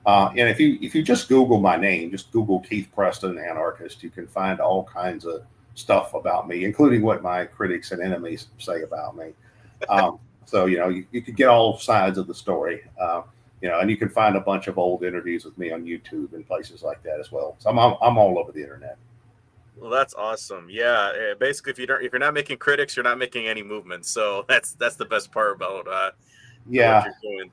B: And if you just Google my name, just Google Keith Preston, anarchist, you can find all kinds of stuff about me, including what my critics and enemies say about me. So you could get all sides of the story. And you can find a bunch of old interviews with me on YouTube and places like that as well. So I'm all over the internet.
A: Well, that's awesome. Yeah, basically, if you're not making critics, you're not making any movements. So that's the best part about what
B: Yeah.
A: you're doing.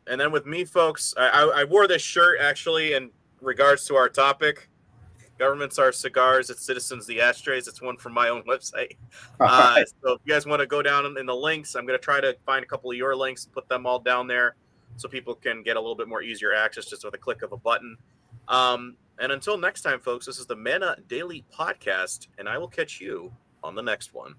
A: And then with me, folks, I wore this shirt actually in regards to our topic. Governments are cigars, it's citizens the ashtrays. It's one from my own website.
B: All right.
A: So if you guys want to go down in the links, I'm going to try to find a couple of your links and put them all down there so people can get a little bit more easier access just with a click of a button. And until next time, folks, this is the Mana Daily Podcast, and I will catch you on the next one.